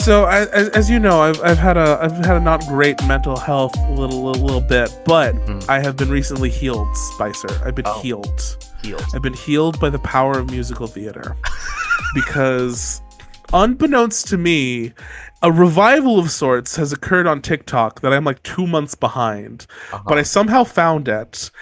So as you know, I've had a not great mental health little bit, but I have been recently healed, Spicer. I've been healed. I've been healed by the power of musical theater, because unbeknownst to me, a revival of sorts has occurred on TikTok that I'm like 2 months behind, but I somehow found it.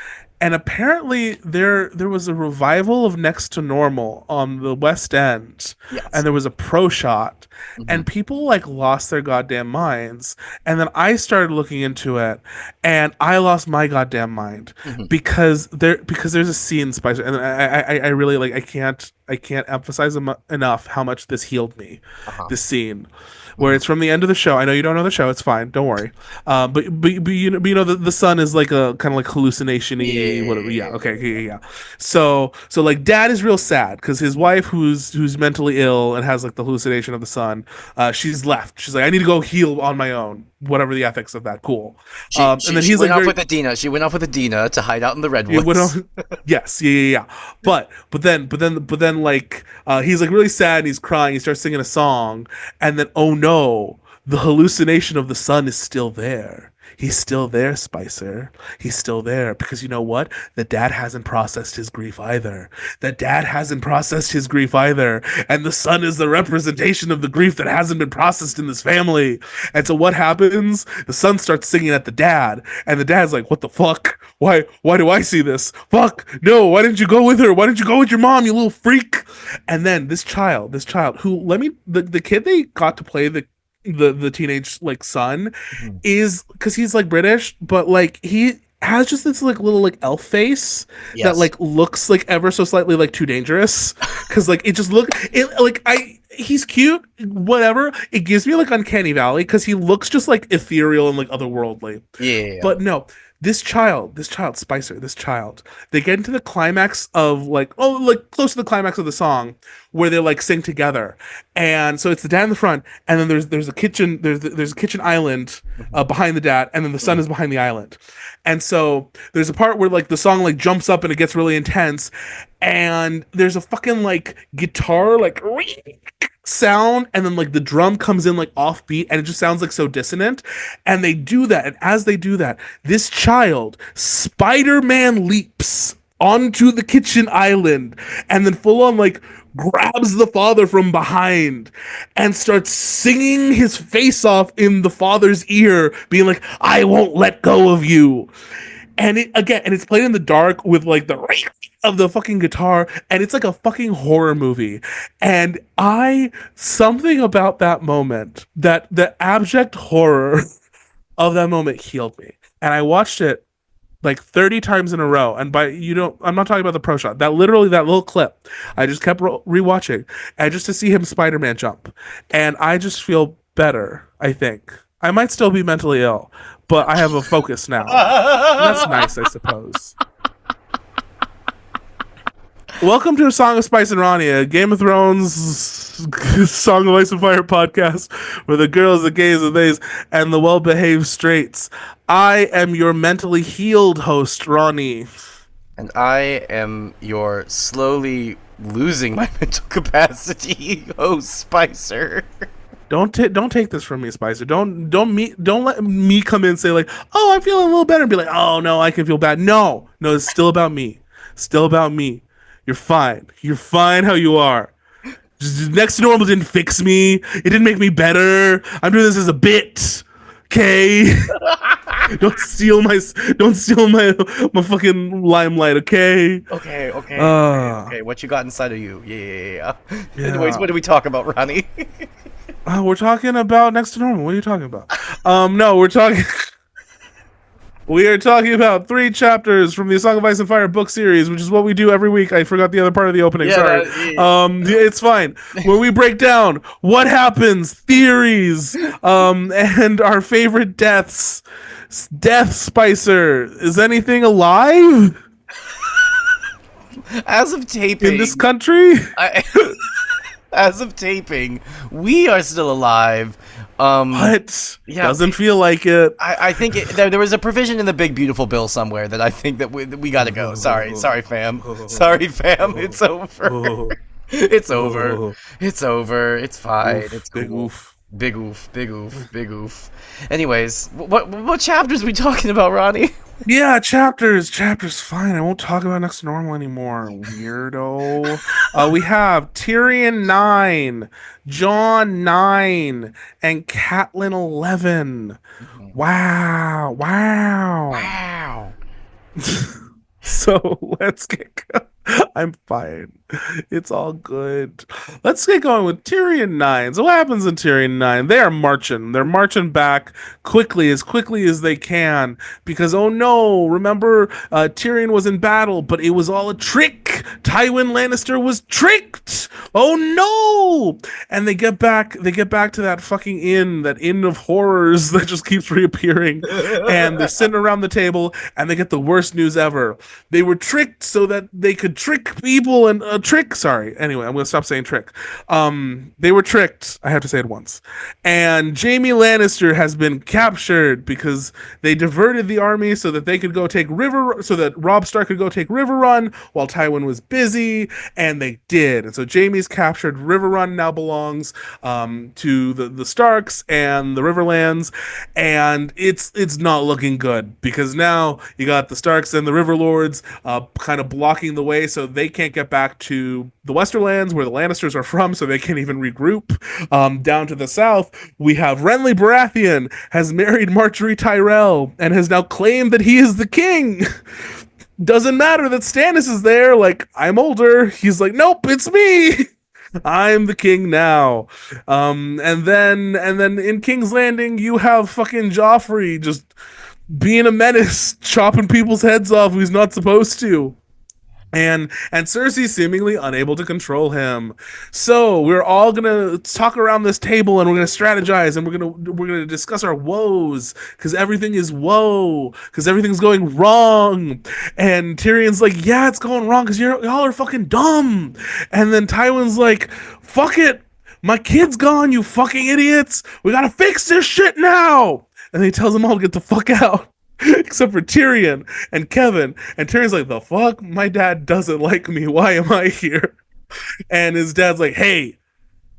And apparently there was a revival of Next to Normal on the West End, and there was a pro shot, and people like lost their goddamn minds. And then I started looking into it, and I lost my goddamn mind because there's a scene, Spicer, and I really like I can't emphasize enough how much this healed me. This scene, where it's from the end of the show. I know you don't know the show. It's fine. Don't worry. But you know the sun is like a kind of like hallucination-y, whatever. Yeah. Okay. Yeah. So like dad is real sad because his wife, who's mentally ill and has like the hallucination of the sun, she's left. She's like, I need to go heal on my own. Whatever the ethics of that, cool. And then he's went off with Adina. She went off with Adina to hide out in the redwoods. Yes, yeah. But then like he's like really sad and he's crying. He starts singing a song, and then oh no, the hallucination of the sun is still there. He's still there, Spicer. He's still there because you know what? The dad hasn't processed his grief either. And the son is the representation of the grief that hasn't been processed in this family. And so what happens? The son starts singing at the dad, and the dad's like, what the fuck? Why do I see this? Fuck, no, why didn't you go with her? Why didn't you go with your mom, you little freak? And then this child who, the kid they got to play the teenage like son is, because he's like British, but like he has just this like little like elf face that like looks like ever so slightly like too dangerous, because like he's cute, whatever. It gives me like Uncanny Valley because he looks just like ethereal and like otherworldly. But no, this child, Spicer, they get into the climax of close to the climax of the song, where they like sing together. And so it's the dad in the front, and then there's a kitchen, there's a kitchen island behind the dad, and then the son is behind the island. And so there's a part where like the song like jumps up and it gets really intense, and there's a fucking like guitar like sound, and then like the drum comes in like offbeat, and it just sounds like so dissonant. And they do that, and as they do that, this child Spider-Man leaps onto the kitchen island, and then full on like grabs the father from behind and starts singing his face off in the father's ear, being like, I won't let go of you. And it's played in the dark with like the of the fucking guitar, and it's like a fucking horror movie. And something about that moment, that the abject horror of that moment healed me. And I watched it like 30 times in a row. And I'm not talking about the pro shot. That little clip, I just kept rewatching, and just to see him Spider-Man jump. And I just feel better, I think. I might still be mentally ill, but I have a focus now. That's nice, I suppose. Welcome to A Song of Spice and Rhani, a Game of Thrones Song of Ice and Fire podcast where the girls, the gays, the theys, and the well-behaved straights. I am your mentally healed host, Rhani. And I am your slowly losing my mental capacity host, Spicer. Don't take this from me, Spicer. Don't let me come in and say like, oh, I'm feeling a little better, and be like, oh no, I can feel bad. No, it's still about me. Still about me. You're fine. You're fine how you are. Just, Next to Normal didn't fix me. It didn't make me better. I'm doing this as a bit. Okay. Don't steal my fucking limelight. Okay. Okay. What you got inside of you? Yeah. Anyways, what do we talk about, Rhani? We're talking about Next to Normal. What are you talking about? No, we are talking about 3 chapters from the A Song of Ice and Fire book series, which is what we do every week. I forgot the other part of the opening. Sorry. It's fine. Where we break down what happens, theories, and our favorite deaths. Death, Spicer. Is anything alive? As of taping. In this country? As of taping, we are still alive. What? Yeah, doesn't feel like it. I think there was a provision in the big beautiful bill somewhere that I think that we gotta go. Sorry, fam. It's over. It's over. It's fine. It's cool. Big oof, big oof, big oof. Anyways, what chapters are we talking about, Ronnie? Yeah, chapters. Fine, I won't talk about next to normal anymore. Weirdo. We have Tyrion IX, Jon IX, and Catelyn XI. Wow, wow. Wow. So let's get going. I'm fine. It's all good. Let's get going with Tyrion 9. So what happens in Tyrion 9? They are marching. They're marching back quickly as they can. Because, oh no, remember, Tyrion was in battle, but it was all a trick. Tywin Lannister was tricked. Oh no! And they get back to that fucking inn, that inn of horrors that just keeps reappearing. And they're sitting around the table, and they get the worst news ever. They were tricked so that they could trick people and sorry. Anyway, I'm gonna stop saying trick. They were tricked. I have to say it once. And Jaime Lannister has been captured because they diverted the army so that they could go take so that Robb Stark could go take River Run while Tywin was busy, and they did. And so Jaime's captured. River Run now belongs to the Starks and the Riverlands, and it's not looking good because now you got the Starks and the Riverlords kind of blocking the way, so they can't get back to the Westerlands where the Lannisters are from, so they can't even regroup. Down to the south, we have Renly Baratheon has married Marjorie Tyrell and has now claimed that he is the king. Doesn't matter that Stannis is there. Like, I'm older. He's like, nope, it's me. I'm the king now. And then in King's Landing, you have fucking Joffrey just being a menace, chopping people's heads off who he's not supposed to. And Cersei seemingly unable to control him. So we're all gonna talk around this table and we're gonna strategize and we're gonna discuss our woes because everything is woe because everything's going wrong. And Tyrion's like, yeah, it's going wrong because y'all are fucking dumb. And then Tywin's like, fuck it, my kid's gone, you fucking idiots. We gotta fix this shit now. And he tells them all to get the fuck out. Except for Tyrion and Kevin. And Tyrion's like, the fuck? My dad doesn't like me. Why am I here? And his dad's like, hey,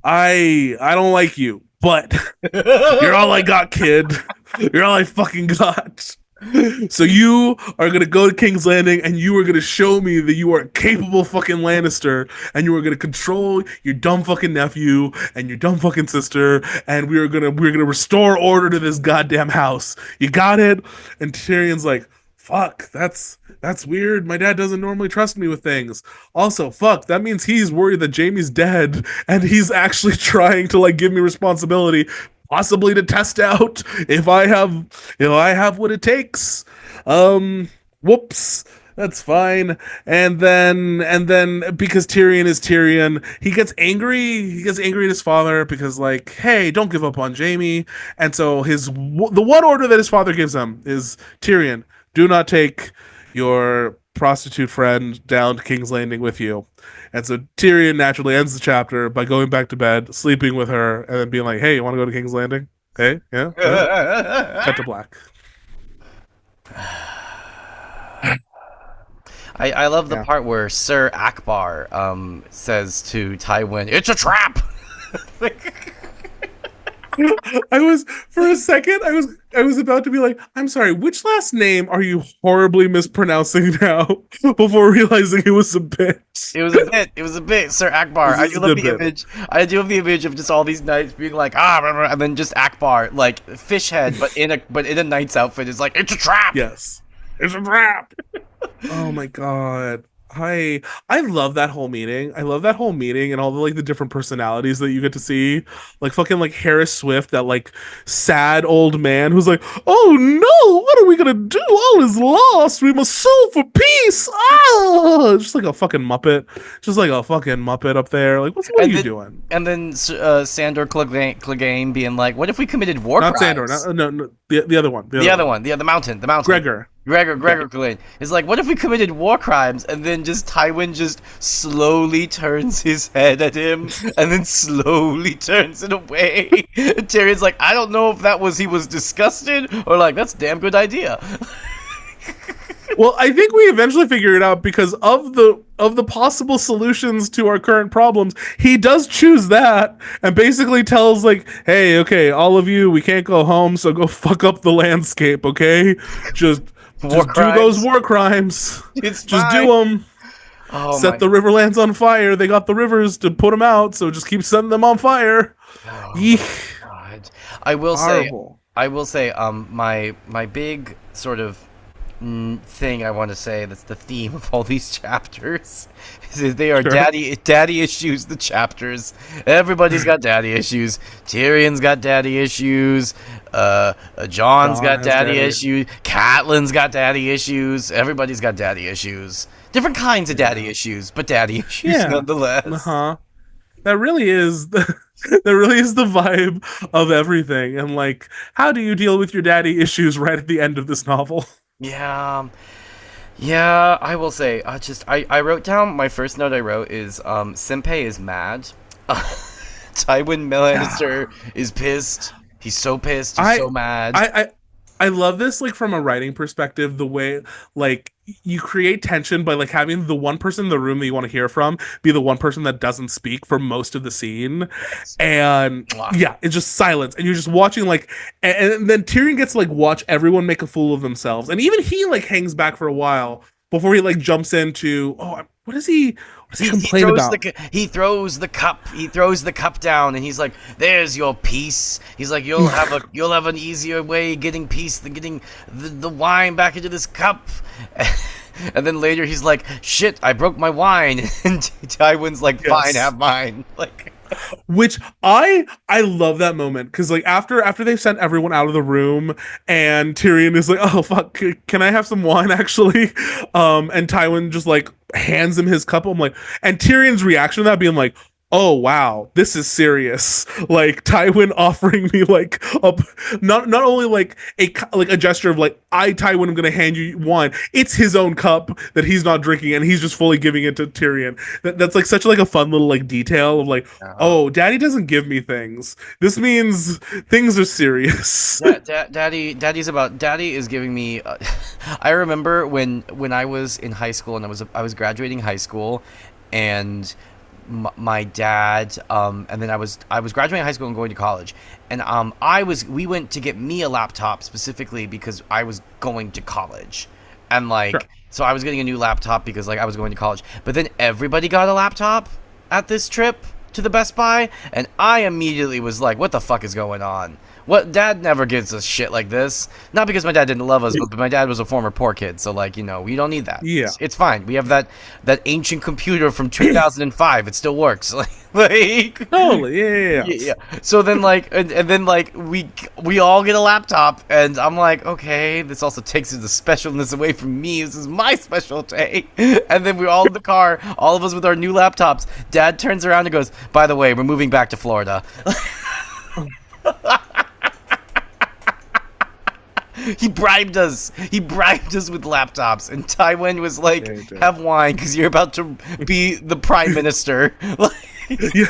I don't like you, but you're all I got, kid. You're all I fucking got. So you are going to go to King's Landing and you are going to show me that you are a capable fucking Lannister and you are going to control your dumb fucking nephew and your dumb fucking sister and we're going to restore order to this goddamn house. You got it? And Tyrion's like, fuck, that's weird. My dad doesn't normally trust me with things. Also, fuck, that means he's worried that Jaime's dead and he's actually trying to like give me responsibility, possibly to test out if I have what it takes. Whoops. That's fine. And then because Tyrion is Tyrion, he gets angry. He gets angry at his father because like, hey, don't give up on Jaime. And so the one order that his father gives him is, Tyrion, do not take your prostitute friend down to King's Landing with you. And so Tyrion naturally ends the chapter by going back to bed, sleeping with her, and then being like, hey, you want to go to King's Landing? Hey, yeah? Cut to black. I love the part where Sir Akbar says to Tywin, it's a trap! I was for a second I was about to be like, I'm sorry, which last name are you horribly mispronouncing now? Before realizing it was a bit. It was a bit, Sir Akbar. I do love the image. I do have the image of just all these knights being like, and then just Akbar, like fish head, but in a knight's outfit, is like, it's a trap. Yes, it's a trap. Oh my god. I love that whole meeting. I love that whole meeting and all the like the different personalities that you get to see. Like fucking like Harris Swift, that like sad old man who's like, oh no, what are we gonna do? All is lost. We must sue for peace. Ah, just like a fucking Muppet. Just like a fucking Muppet up there. Like what are you doing? And then Sandor Clegane being like, what if we committed war crimes? Not Sandor, no, the other one. The mountain. Gregor Clegane is like, what if we committed war crimes? And then just Tywin just slowly turns his head at him and then slowly turns it away. And Tyrion's like, I don't know if he was disgusted or like, that's a damn good idea. Well, I think we eventually figure it out because of the possible solutions to our current problems, he does choose that and basically tells like, "Hey, okay, all of you, we can't go home, so go fuck up the landscape, okay? Just War just do those crimes. war crimes. It's Just do fine. them. Oh Set my. the riverlands on fire. They got the rivers to put them out, so just keep setting them on fire." Oh my Yeesh. God. I will say. Horrible. I will say. My big sort of thing I want to say that's the theme of all these chapters is they are Sure. daddy issues. The chapters, everybody's got daddy issues. Tyrion's got daddy issues. Jon's Jon got has daddy daddy. issues. Catelyn's got daddy issues. Everybody's got daddy issues. Different kinds of daddy issues, but daddy issues Yeah. nonetheless. Uh-huh. That really is that really is the vibe of everything. And like, how do you deal with your daddy issues right at the end of this novel? Yeah. Yeah, I will say, I wrote down my first note I wrote is Senpei is mad. Tywin Lannister is pissed. He's so pissed. He's I so mad. I love this like from a writing perspective, the way like you create tension by like having the one person in the room that you want to hear from be the one person that doesn't speak for most of the scene. Yes. And Mwah. yeah, it's just silence. And you're just watching like and then Tyrion gets to like watch everyone make a fool of themselves. And even he like hangs back for a while before he like jumps into what does he complain about? He throws the cup down, and he's like, "There's your peace." He's like, you'll have an easier way getting peace than getting the wine back into this cup." And then later he's like, "Shit, I broke my wine." And Tywin's like, "Fine, Yes. have mine." Like, Which I love that moment because like after they've sent everyone out of the room and Tyrion is like, "Oh fuck, can I have some wine actually?" And Tywin just like hands him his cup. I'm like, and Tyrion's reaction to that being like, "Oh wow, this is serious." Like Tywin offering me like a not only like a gesture of like, "I Tywin am gonna hand you wine." It's his own cup that he's not drinking and he's just fully giving it to Tyrion. That's like such like a fun little like detail of like, "Oh, daddy doesn't give me things. This means things are serious." Daddy is giving me. I remember when I was in high school and I was graduating high school, and my dad and then I was graduating high school and going to college, and we went to get me a laptop specifically because I was going to college, and like Sure. so I was getting a new laptop because like I was going to college, but then everybody got a laptop at this trip to the Best Buy, and I immediately was like, what the fuck is going on? What, dad never gives us shit like this. Not because my dad didn't love us, but my dad was a former poor kid, so like, you know, we don't need that. Yeah. It's fine. We have that ancient computer from 2005. It still works. Like Totally. Yeah. yeah. So then like and then like we all get a laptop, and I'm like, okay, this also takes the specialness away from me. This is my specialty. And then we're all in the car, all of us with our new laptops. Dad turns around and goes, "By the way, we're moving back to Florida." He bribed us. He bribed us with laptops, and Tywin was like, Yeah, he did. "Have wine, because you're about to be the prime minister." Yeah.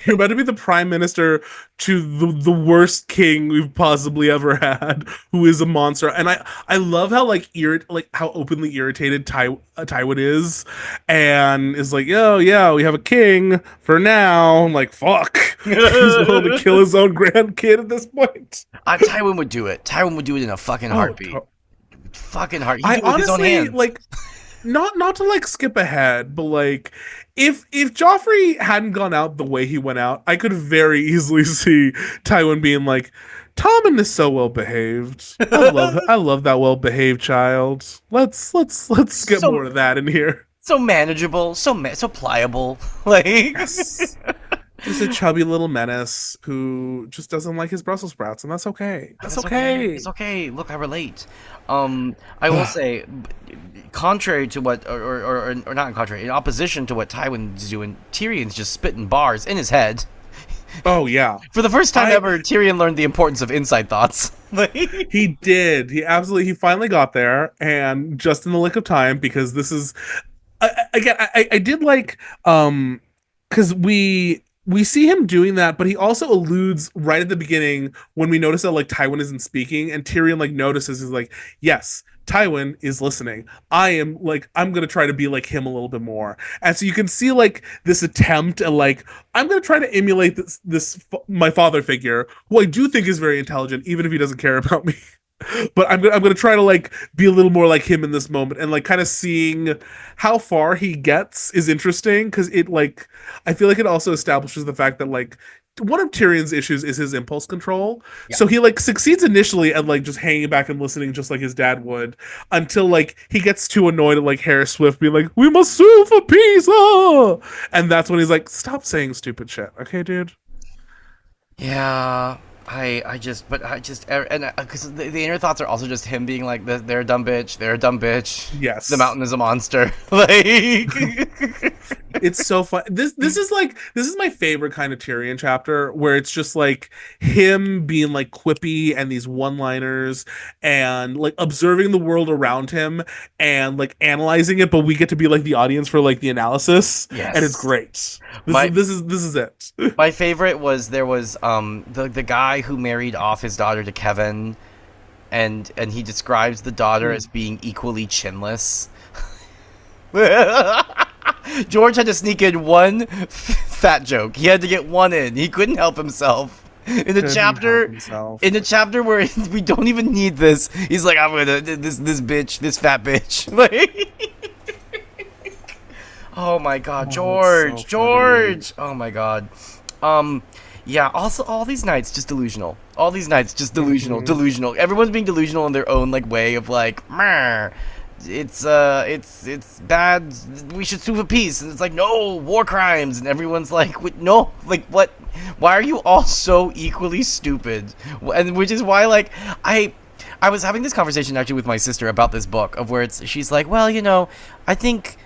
You're about to be the prime minister to the worst king we've possibly ever had, who is a monster. And I love how like how openly irritated Tywin is, and is like, "Oh yeah, we have a king for now." I'm like, fuck, he's willing to kill his own grandkid at this point. Tywin would do it. Tywin would do it in a fucking heartbeat. Fucking heart. He'd I do it with his own honestly hands. like not to like skip ahead, but like if Joffrey hadn't gone out the way he went out, I could very easily see Tywin being like, "Tommen is so well behaved. I love that well behaved child. Let's get So more of that in here." so manageable, so pliable. Like Yes. Just a chubby little menace who just doesn't like his Brussels sprouts, and that's okay. That's okay. It's okay. Look, I relate. I will say, contrary to what, or not in contrary, in opposition to what Tywin's doing, Tyrion's just spitting bars in his head. Oh yeah. For the first time ever, Tyrion learned the importance of inside thoughts. Like, He did. He finally got there, and just in the lick of time, because this is again I did like because we see him doing that, but he also alludes right at the beginning when we notice that like Tywin isn't speaking, and Tyrion like notices is like, yes, Tywin is listening. I'm gonna try to be like him a little bit more. And so you can see like this attempt at like, I'm gonna try to emulate my father figure, who I do think is very intelligent, even if he doesn't care about me. But I'm gonna try to like be a little more like him in this moment, and like kind of seeing how far he gets is interesting, because it like, I feel like it also establishes the fact that like one of Tyrion's issues is his impulse control. Yeah. So he like succeeds initially at like just hanging back and listening just like his dad would, until like he gets too annoyed at like Harris Swift being like, we must sue for peace, oh! And that's when he's like, stop saying stupid shit, okay, dude? Yeah, because the inner thoughts are also just him being like, they're a dumb bitch, they're a dumb bitch. Yes. The mountain is a monster. Like, It's so fun. This is my favorite kind of Tyrion chapter, where it's just like him being like quippy and these one-liners and like observing the world around him and like analyzing it, but we get to be like the audience for like the analysis. Yes. And it's great. This is it. My favorite was, there was the guy who married off his daughter to Kevin, and he describes the daughter as being equally chinless. George had to sneak in one fat joke. He had to get one in. He couldn't help himself. In the chapter where we don't even need this, he's like, I'm gonna this bitch, this fat bitch. Like, oh my god, George, George. Oh my god. Yeah, also all these nights just delusional. All these nights just delusional, delusional. Everyone's being delusional in their own like way of like, meh. It's bad. We should sue for peace, and it's like, no, war crimes, and everyone's like, no, like, what? Why are you all so equally stupid? And which is why, like, I was having this conversation actually with my sister about this book, of where she's like, well, you know, I think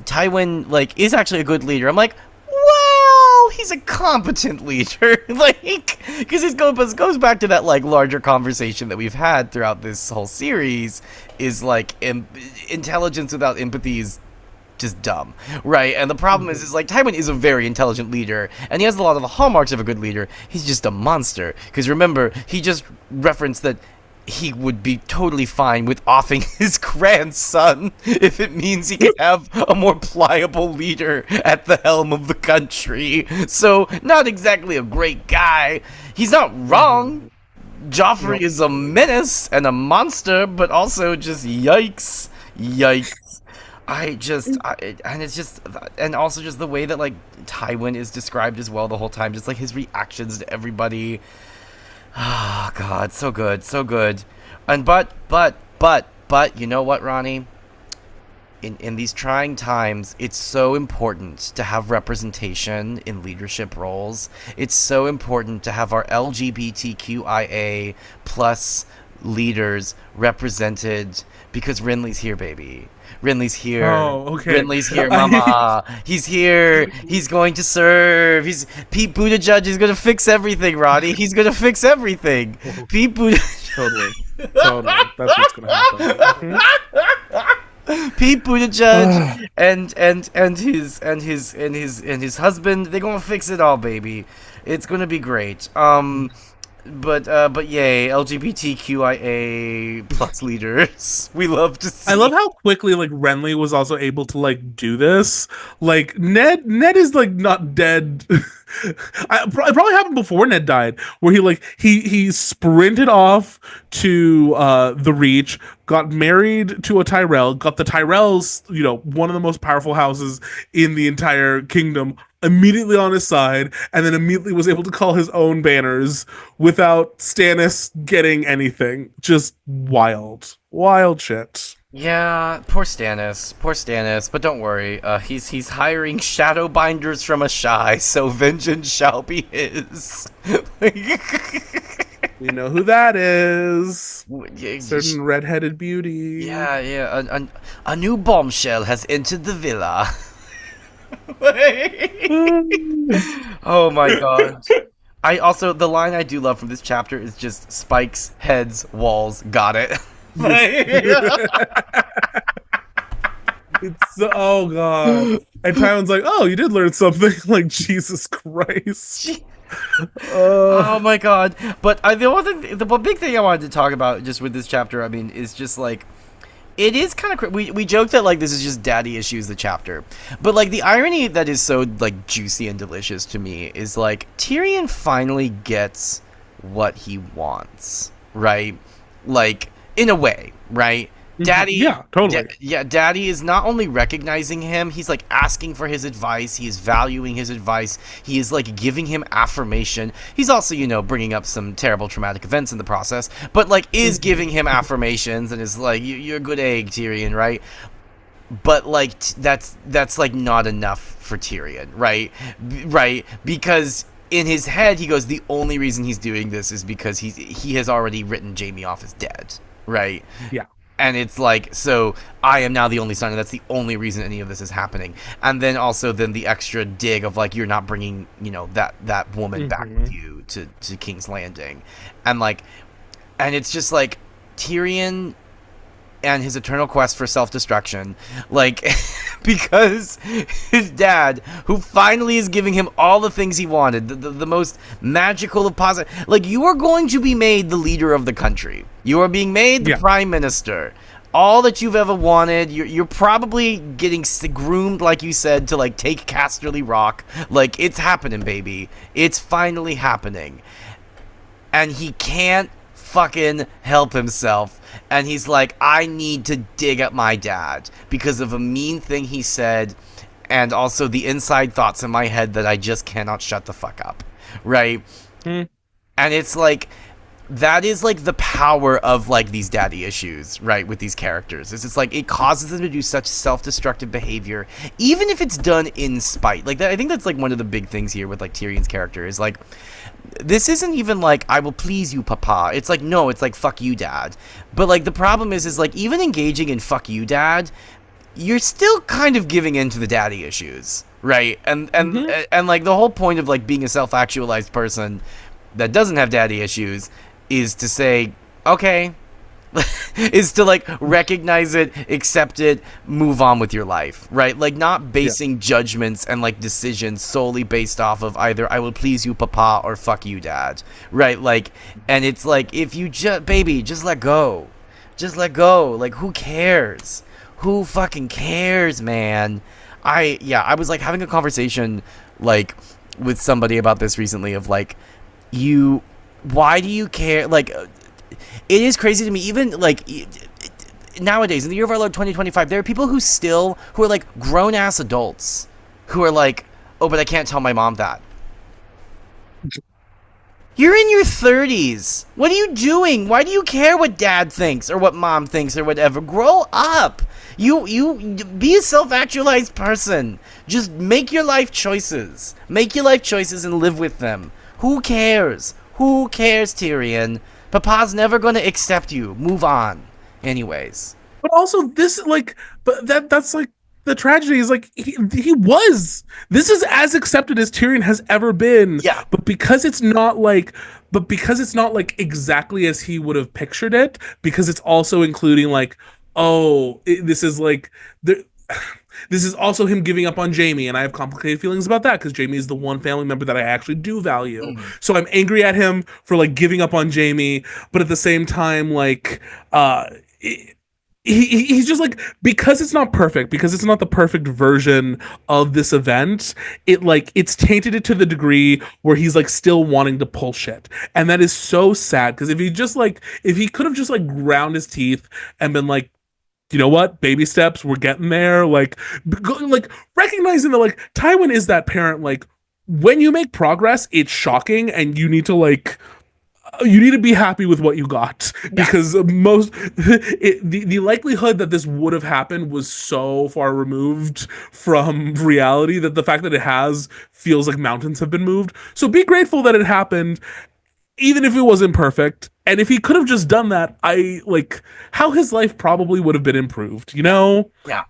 Tywin like is actually a good leader. I'm like, well, he's a competent leader, like, because it goes back to that like larger conversation that we've had throughout this whole series, is like intelligence without empathy is just dumb, right? And the problem is like Tywin is a very intelligent leader, and he has a lot of the hallmarks of a good leader. He's just a monster, because remember, he just referenced that he would be totally fine with offing his grandson if it means he can have a more pliable leader at the helm of the country. So, not exactly a great guy. He's not wrong. Joffrey is a menace and a monster, but also just yikes. Yikes. And also just the way that, like, Tywin is described as well the whole time, just like his reactions to everybody. Ah, oh, God, so good, so good. And but, you know what, Rhani? In these trying times, it's so important to have representation in leadership roles. It's so important to have our LGBTQIA plus leaders represented, because Renly's here, baby. Renly's here. Oh, okay. Renly's here, mama. He's here. He's going to serve. Pete Buttigieg is going to fix everything, Roddy. He's going to fix everything. Pete Buttigieg. Totally. That's what's going to happen. Pete Buttigieg and his husband, they're going to fix it all, baby. It's going to be great. But yay, LGBTQIA plus leaders. We love to see. I love how quickly like Renly was also able to like do this. Like Ned is like not dead. It probably happened before Ned died, where he sprinted off to the Reach, got married to a Tyrell, got the Tyrells, you know, one of the most powerful houses in the entire kingdom, immediately on his side, and then immediately was able to call his own banners without Stannis getting anything. Just wild shit. Yeah, poor Stannis, but don't worry, he's hiring shadow binders from Ashai, so vengeance shall be his. We know who that is. Certain redheaded beauty. Yeah, a new bombshell has entered the villa. Oh my god. The line I do love from this chapter is just spikes, heads, walls, got it. It's oh god. And Tywin's like, oh, you did learn something. Like, Jesus Christ. Oh my god. But the big thing I wanted to talk about just with this chapter, I mean, is just like, It is kind of we joke that like this is just daddy issues the chapter, but like the irony that is so like juicy and delicious to me is like Tyrion finally gets what he wants, right? Like in a way, right? Daddy, Yeah, totally. Daddy is not only recognizing him, he's like asking for his advice. He is valuing his advice. He is like giving him affirmation. He's also, bringing up some terrible traumatic events in the process, but like is giving him affirmations and is like, you're a good egg, Tyrion, right? But like that's like not enough for Tyrion, right? Right? Because in his head, he goes, the only reason he's doing this is because he has already written Jaime off as dead, right? Yeah. And it's like, so I am now the only son, and that's the only reason any of this is happening. And then also the extra dig of like, you're not bringing, that woman back with you to King's Landing. And like, and it's just like Tyrion and his eternal quest for self-destruction, like, because his dad, who finally is giving him all the things he wanted, the most magical of positive, like, you are going to be made the leader of the country. You are being made the prime minister. All that you've ever wanted, you're probably getting groomed, like you said, to, like, take Casterly Rock. Like, it's happening, baby. It's finally happening. And he can't fucking help himself, and he's like, I need to dig at my dad because of a mean thing he said, and also the inside thoughts in my head that I just cannot shut the fuck up, right? And it's like, that is like the power of like these daddy issues, right, with these characters. It's like it causes them to do such self-destructive behavior, even if it's done in spite. Like that, I think that's like one of the big things here with like Tyrion's character is like, this isn't even like, I will please you, papa. It's like, no, it's like, fuck you, dad. But like the problem is like, even engaging in fuck you, dad, you're still kind of giving in to the daddy issues, right? And like the whole point of like being a self-actualized person that doesn't have daddy issues is to say, okay, is to like recognize it, accept it, move on with your life, right? Like not basing judgments and like decisions solely based off of either I will please you, papa, or fuck you, dad, right? Like, and it's like, if you just, baby, just let go. Like, who cares? Who fucking cares, man? I was like having a conversation like with somebody about this recently of like, why do you care? Like, it is crazy to me, even like nowadays in the year of our Lord 2025, there are people who are like grown-ass adults who are like, oh, but I can't tell my mom that. You're in your 30s. What are you doing? Why do you care what dad thinks or what mom thinks or whatever? Grow up. You be a self-actualized person. Just make your life choices. Make your life choices and live with them. Who cares? Who cares, Tyrion? Papa's never going to accept you. Move on. Anyways. But also this, like, but that's like, the tragedy is like, this is as accepted as Tyrion has ever been. Yeah. But because it's not like exactly as he would have pictured it, because it's also including like, this is like, this is also him giving up on Jaime, and I have complicated feelings about that because Jaime is the one family member that I actually do value. So I'm angry at him for like giving up on Jaime, but at the same time, like, he's just like, because it's not perfect, because it's not the perfect version of this event, it's tainted it to the degree where he's like still wanting to pull shit, and that is so sad. Because if he could have just like ground his teeth and been like, you know what? Baby steps. We're getting there. Like recognizing that like Tywin is that parent. Like when you make progress, it's shocking, and you need to be happy with what you got, because the likelihood that this would have happened was so far removed from reality that the fact that it has feels like mountains have been moved. So be grateful that it happened, even if it wasn't perfect. And if he could have just done that, how his life probably would have been improved, you know? Yeah.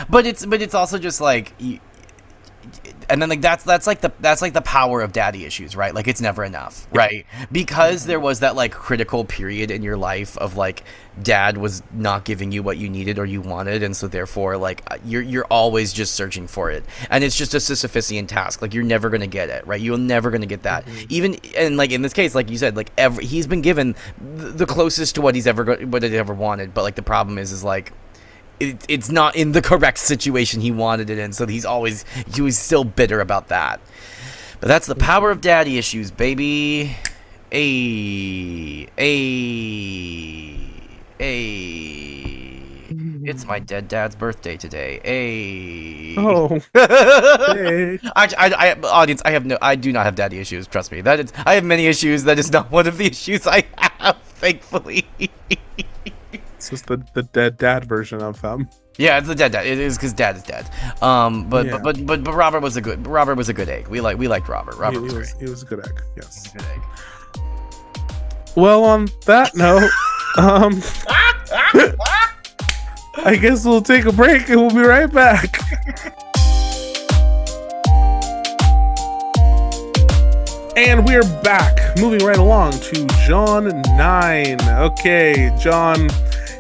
But it's also just like, and then like that's like the power of daddy issues, right? Like it's never enough, right? Because there was that like critical period in your life of like dad was not giving you what you needed or you wanted, and so therefore like you're always just searching for it, and it's just a Sisyphusian task. Like you're never gonna get it, right? You're never gonna get that. Even and like in this case, like you said, like he's been given the closest to what he's ever wanted, but like the problem is like it's not in the correct situation he wanted it in, so he was still bitter about that. But that's the power of daddy issues, baby. It's my dead dad's birthday today. Oh. Hey. Audience, I do not have daddy issues. Trust me. I have many issues. That is not one of the issues I have, thankfully. It's just the dead dad version of them. Yeah, it's the dead dad. It is because dad is dead. But Robert was a good egg. We liked Robert. Robert was great. He was a good egg. Yes. Good egg. Well, on that note, I guess we'll take a break and we'll be right back. And we're back, moving right along to Jon IX. Okay, Jon,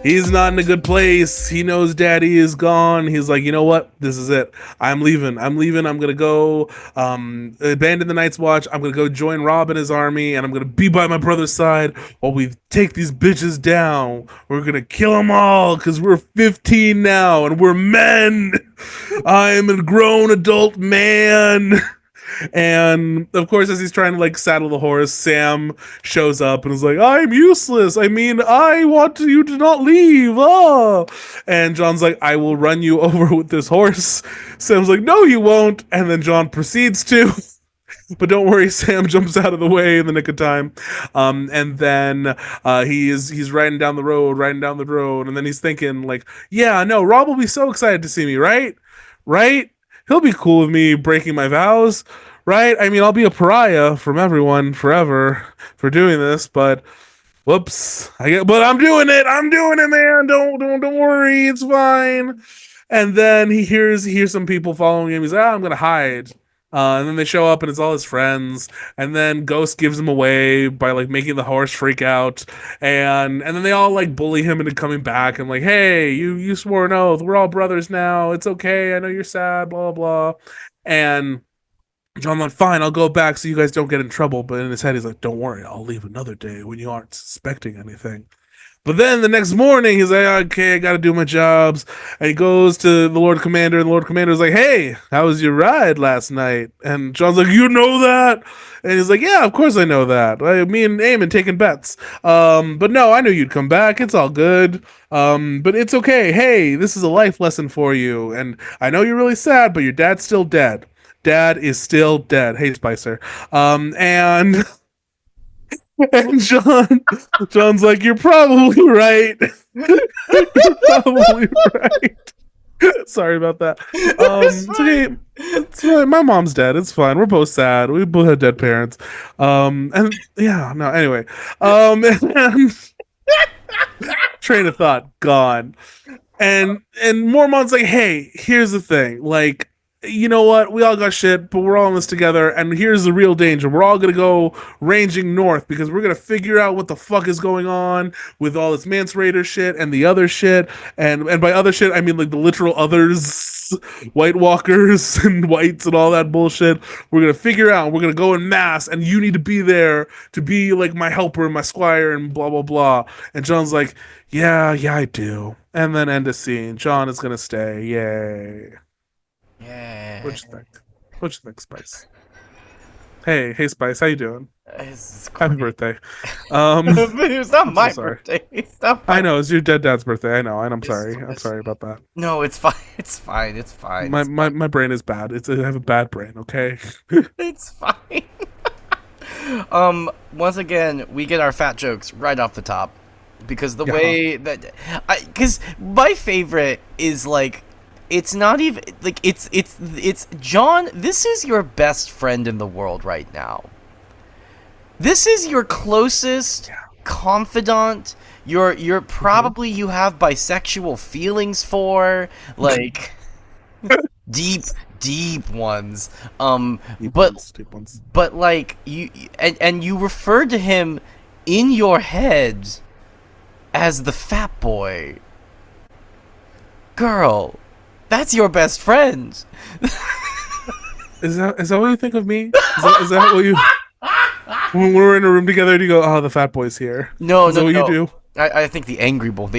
he's not in a good place. He knows daddy is gone. He's like, you know what? This is it. I'm leaving. I'm going to go abandon the Night's Watch. I'm going to go join Robb and his army, and I'm going to be by my brother's side while we take these bitches down. We're going to kill them all because we're 15 now, and we're men. I am a grown adult man. And of course, as he's trying to like saddle the horse, Sam shows up and is like, I'm useless. I mean, I want you to not leave. Oh. And Jon's like, I will run you over with this horse. Sam's like, no, you won't. And then Jon proceeds to. But don't worry, Sam jumps out of the way in the nick of time. And then he's riding down the road, and then he's thinking like, yeah, no, Robb will be so excited to see me, right? He'll be cool with me breaking my vows, right? I mean, I'll be a pariah from everyone forever for doing this, but whoops. But I'm doing it, man. Don't worry, it's fine. And then he hears some people following him. He's like, I'm gonna hide. And then they show up and it's all his friends. And then Ghost gives him away by like making the horse freak out. And then they all like bully him into coming back and like, hey, you swore an oath. We're all brothers now. It's okay. I know you're sad, blah, blah. And Jon's like, fine, I'll go back so you guys don't get in trouble. But in his head, he's like, don't worry, I'll leave another day when you aren't suspecting anything. But then the next morning, he's like, okay, I got to do my jobs. And he goes to the Lord Commander, and the Lord Commander's like, hey, how was your ride last night? And Jon's like, you know that? And he's like, yeah, of course I know that. Me and Aemon taking bets. But no, I knew you'd come back. It's all good. But it's okay. Hey, this is a life lesson for you. And I know you're really sad, but your dad's still dead. Dad is still dead. Hey, Spicer. And Jon's like, you're probably right. You're probably right. Sorry about that. It's okay. It's fine. My mom's dead. It's fine. We're both sad. We both had dead parents. And yeah, no, anyway. And train of thought gone. And Mormont's like, hey, here's the thing. Like, you know what? We all got shit, but we're all in this together. And here's the real danger. We're all going to go ranging north because we're going to figure out what the fuck is going on with all this Mance Raider shit and the other shit. And by other shit, I mean like the literal others, White Walkers and whites and all that bullshit. We're going to figure out. We're going to go en masse. And you need to be there to be like my helper and my squire and blah, blah, blah. And Jon's like, yeah, I do. And then end of scene. Jon is going to stay. Yay. Yeah. What you think, Spice? Hey, Spice, how you doing? Happy birthday. It's not my birthday. I know, it's your dead dad's birthday. I know, and I'm sorry. I'm sorry about that. No, it's fine. It's fine. It's fine. My brain is bad. I have a bad brain, okay? It's fine. Once again, we get our fat jokes right off the top. Because the way that... Because my favorite is like... It's not even like it's Jon. This is your best friend in the world right now. This is your closest confidant. You're probably you have bisexual feelings for like. deep ones. Deep But ones, deep ones. but like and you referred to him in your head as the fat boy. Girl, that's your best friend. Is that what you think of me? Is that what you? When we're in a room together, you go, "Oh, the fat boy's here." No, Is that no, what no. you do? I think the angry one.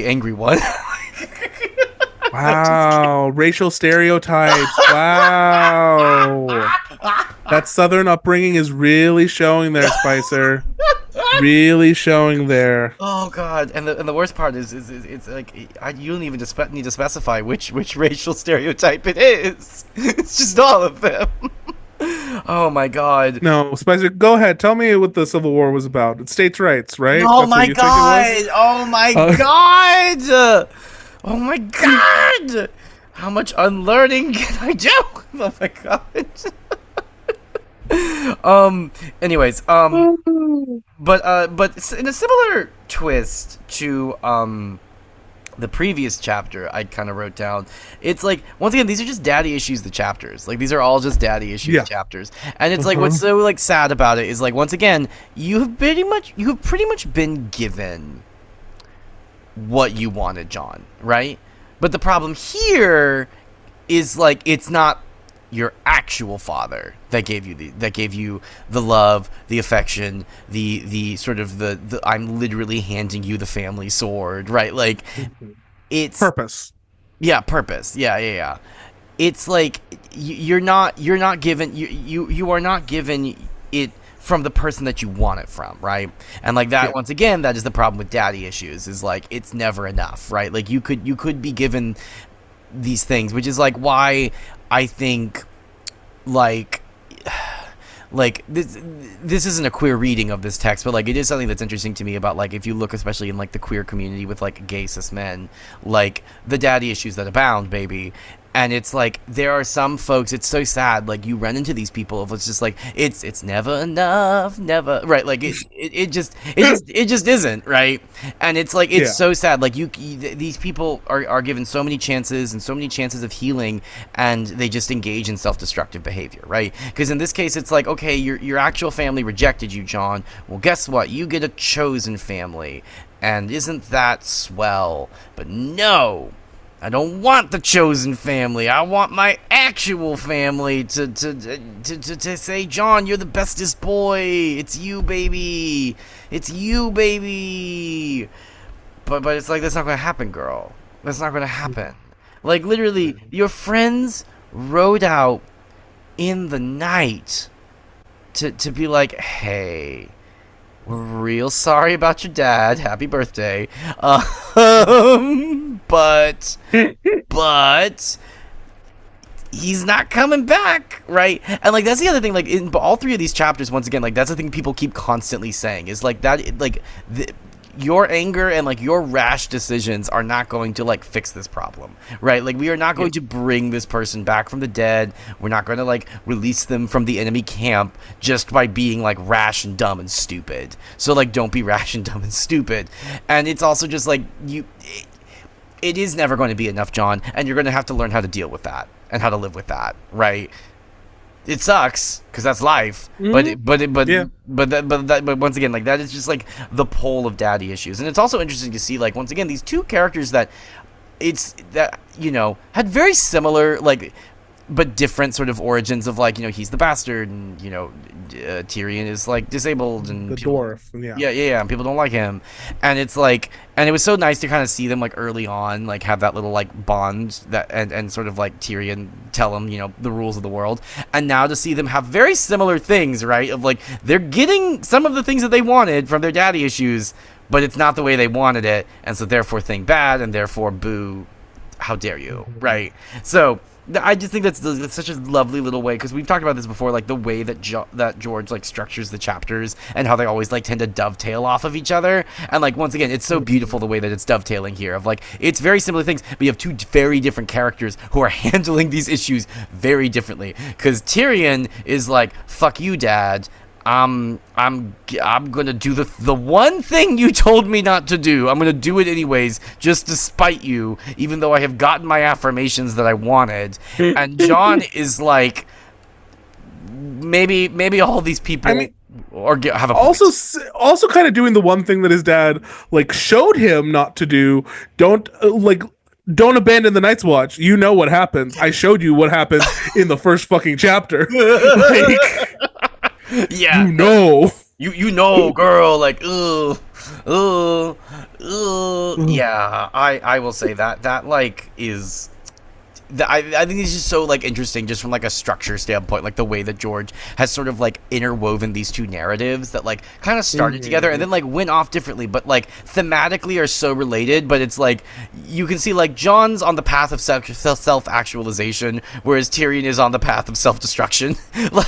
Wow, racial stereotypes. Wow, that Southern upbringing is really showing there, Spicer. Really showing there. Oh God! And the worst part is it's like you don't even need to specify which racial stereotype it is. It's just all of them. Oh my God! No, Spicer, go ahead. Tell me what the Civil War was about. It's states' rights, right? Oh That's my what you think it was? God! Oh my God! Oh my God! How much unlearning can I do? Oh my God! Anyways, but in a similar twist to the previous chapter I kind of wrote down, it's like, once again, these are just daddy issues, the chapters, like these are all just daddy issues chapters, and it's like, what's so like sad about it is like, once again, you have pretty much been given what you wanted, Jon, right? But the problem here is like, it's not your actual father that gave you the love, the affection, the sort of the I'm literally handing you the family sword, right? Like, it's Purpose. Yeah, purpose. Yeah. It's like you're not given you are not given it from the person that you want it from, right? And like that, once again, that is the problem with daddy issues, is like, it's never enough, right? Like you could be given these things, which is like why I think like this isn't a queer reading of this text, but like it is something that's interesting to me about, like, if you look especially in like the queer community with like gay cis men, like the daddy issues that abound, baby. And it's like, there are some folks, it's so sad, like you run into these people of, it's just like, it's never enough, never, right? Like it just isn't, right? And it's like, it's so sad, like these people are given so many chances and so many chances of healing, and they just engage in self-destructive behavior, right? Because in this case, it's like, okay, your actual family rejected you, Jon. Well, guess what? You get a chosen family, and isn't that swell? But no, I don't want the chosen family. I want my actual family to say, Jon, you're the bestest boy. It's you, baby. It's you, baby. But it's like, that's not gonna happen, girl. That's not gonna happen. Like, literally, your friends rode out in the night to be like, hey, we're real sorry about your dad. Happy birthday. But he's not coming back, right? And like, that's the other thing, like in all three of these chapters, once again, like that's the thing people keep constantly saying, is like that, like your anger and like your rash decisions are not going to like fix this problem, right? Like, we are not going to bring this person back from the dead. We're not going to like release them from the enemy camp just by being like rash and dumb and stupid. So like, don't be rash and dumb and stupid. And it's also just like, it is never going to be enough, Jon, and you're going to have to learn how to deal with that and how to live with that, right? It sucks because that's life, but once again, like, that is just like the pole of daddy issues. And it's also interesting to see, like, once again, these two characters that had very similar, like, but different sort of origins of, like, he's the bastard, and Tyrion is like disabled, and the dwarf, yeah, and people don't like him. And it's like, and it was so nice to kind of see them like early on, like have that little like bond, that and sort of like Tyrion tell him the rules of the world, and now to see them have very similar things, right? Of like, they're getting some of the things that they wanted from their daddy issues, but it's not the way they wanted it, and so therefore think bad, and therefore boo, how dare you, right? So I just think that's such a lovely little way, because we've talked about this before, like the way that that George like structures the chapters, and how they always like tend to dovetail off of each other. And like, once again, it's so beautiful the way that it's dovetailing here, of like, it's very similar things, but you have two very different characters who are handling these issues very differently. Because Tyrion is like, fuck you, dad, I'm gonna do the one thing you told me not to do. I'm gonna do it anyways, just to spite you, even though I have gotten my affirmations that I wanted. And Jon is like, maybe all these people I mean, have a also point. also kind of doing the one thing that his dad like showed him not to do. Don't don't abandon the Night's Watch. You know what happens. I showed you what happens in the first fucking chapter. Like, Yeah, you know. you know, girl, like, ugh, ugh. Yeah, I will say that like is. I think it's just so like interesting just from like a structure standpoint, like the way that George has sort of like interwoven these two narratives that like kind of started together and then like went off differently, but like thematically are so related. But it's like you can see like Jon's on the path of self actualization, whereas Tyrion is on the path of self destruction. like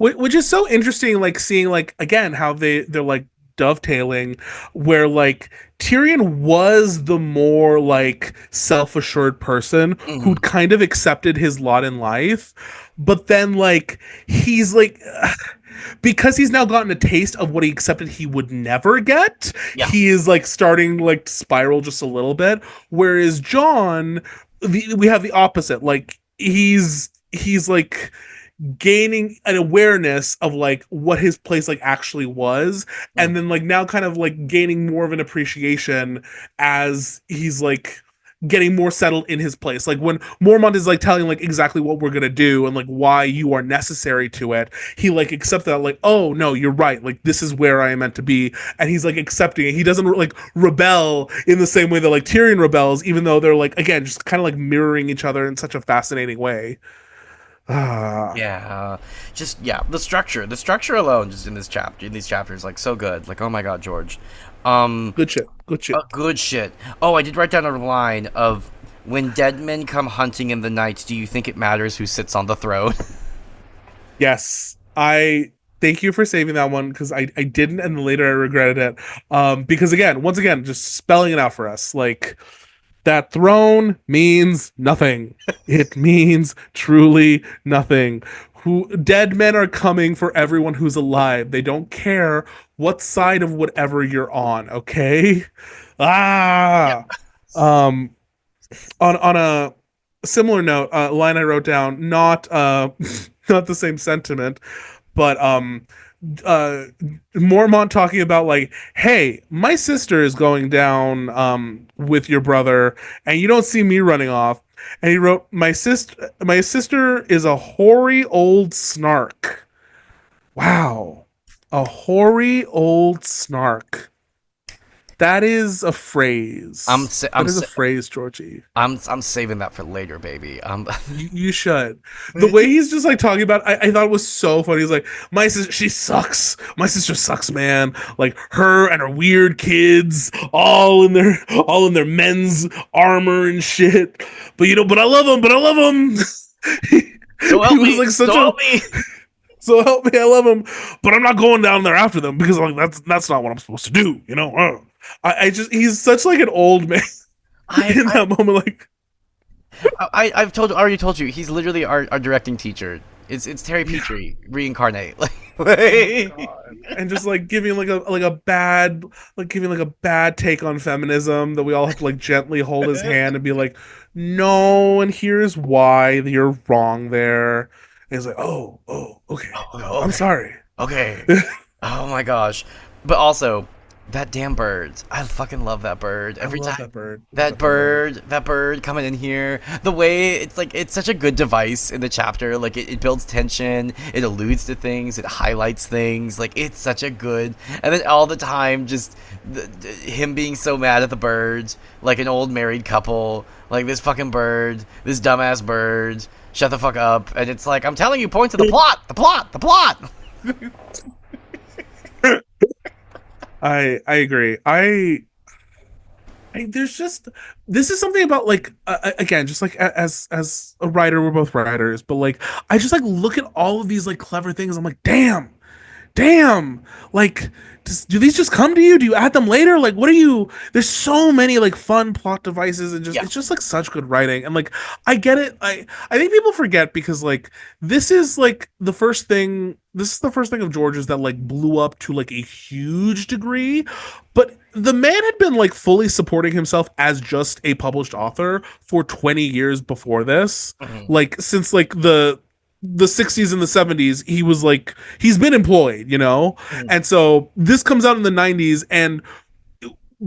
Which is so interesting, like seeing like again how they're like dovetailing, where like Tyrion was the more like self-assured person who'd kind of accepted his lot in life, but then like he's like because he's now gotten a taste of what he accepted he would never get, yeah. he is like starting like to spiral just a little bit, whereas Jon, we have the opposite, like he's like gaining an awareness of like what his place like actually was, and then like now kind of like gaining more of an appreciation as he's like getting more settled in his place, like when Mormont is like telling like exactly what we're gonna do and like why you are necessary to it, he like accepts that, like, oh no, you're right, like this is where I am meant to be, and he's like accepting it. He doesn't like rebel in the same way that like Tyrion rebels, even though they're like again just kind of like mirroring each other in such a fascinating way. Ah, Yeah, just yeah, the structure alone, just in these chapters, like so good. Like, oh my god, George, good shit. Good shit. good shit. Oh, I did write down a line of when dead men come hunting in the night. Do you think it matters who sits on the throne? Yes, I thank you for saving that one because I didn't, and later I regretted it. Because again, once again, just spelling it out for us, like that throne means nothing. It means truly nothing. Who dead men are coming for everyone who's alive. They don't care what side of whatever you're on. Okay. Ah. Um. On a similar note, line I wrote down, not not the same sentiment, but uh Mormont talking about like, hey, my sister is going down with your brother and you don't see me running off. And he wrote, my sister is a hoary old snark. Wow. A hoary old snark. That is a I'm phrase. sa- That I'm is a sa- phrase, Georgie. I'm saving that for later, baby. You should. The way he's just like talking about, I thought it was so funny. He's like, my sister, she sucks. My sister sucks, man. Like her and her weird kids, all in their men's armor and shit. But you know, but I love them. But I love them. So he help was me, like such so a help me. so help me, I love him. But I'm not going down there after them because like that's not what I'm supposed to do. You know. I just he's such like an old man I, in I that moment. Like I've already told you he's literally our directing teacher. It's Terry Petrie reincarnate. and just like giving like a bad like giving like a bad take on feminism that we all have to like gently hold his hand and be like, no, and here's why you're wrong there. And he's like, oh, okay, I'm Okay, sorry. okay. Oh my gosh, but also that damn bird. I fucking love that bird. I Every love time that bird. that bird coming in here, the way it's like it's such a good device in the chapter. Like it builds tension, it alludes to things, it highlights things. Like it's such a good, and then all the time just him being so mad at the bird, like an old married couple. Like this fucking bird, this dumbass bird. Shut the fuck up. And it's like I'm telling you, point to the plot, the plot, the plot. I agree. There's just this is something about like again, just like as a writer, we're both writers, but like I just like look at all of these like clever things. I'm like, damn, damn, like, do these just come to you? Do you add them later? Like, what are you? There's so many like fun plot devices, and just Yeah. it's just like such good writing. And like, I get it. I think people forget because like this is like the first thing. This is the first thing of George's that like blew up to like a huge degree, but the man had been like fully supporting himself as just a published author for 20 years before this. Mhm. Like since like the 60s and the 70s, he was like he's been employed, you know. Mhm. And so this comes out in the 90s, and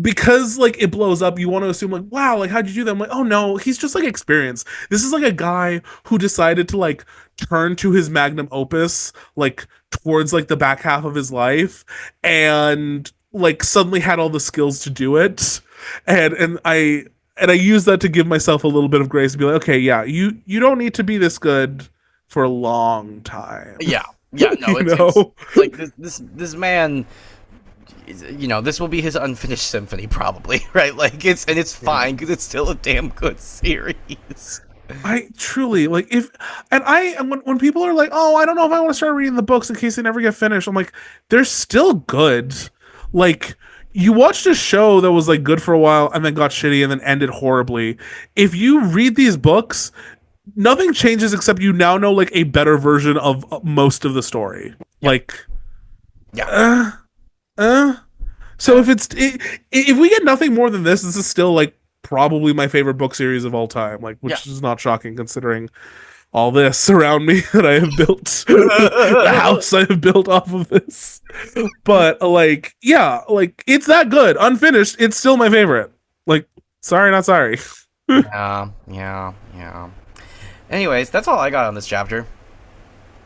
because like it blows up, you want to assume like, wow, like how'd you do that? I'm like, oh no, he's just like experienced. This is like a guy who decided to like turn to his magnum opus like towards like the back half of his life, and like suddenly had all the skills to do it. And I use that to give myself a little bit of grace and be like, okay, yeah, you don't need to be this good for a long time. Yeah, yeah, no, You it's know? like this man, you know, this will be his unfinished symphony probably, right? Like it's fine because it's still a damn good series. I truly like if and when people are like, oh, I don't know if I want to start reading the books in case they never get finished. I'm like, they're still good. Like you watched a show that was like good for a while and then got shitty and then ended horribly. If you read these books, nothing changes except you now know like a better version of most of the story. Yeah, Like, yeah, uh, uh. So if we get nothing more than this is still like probably my favorite book series of all time. Like, yeah. which is not shocking considering all this around me that I have built, the house I have built off of this. But like, yeah, like it's that good. Unfinished, it's still my favorite. Like, sorry, not sorry. Yeah, yeah, yeah. Anyways, that's all I got on this chapter.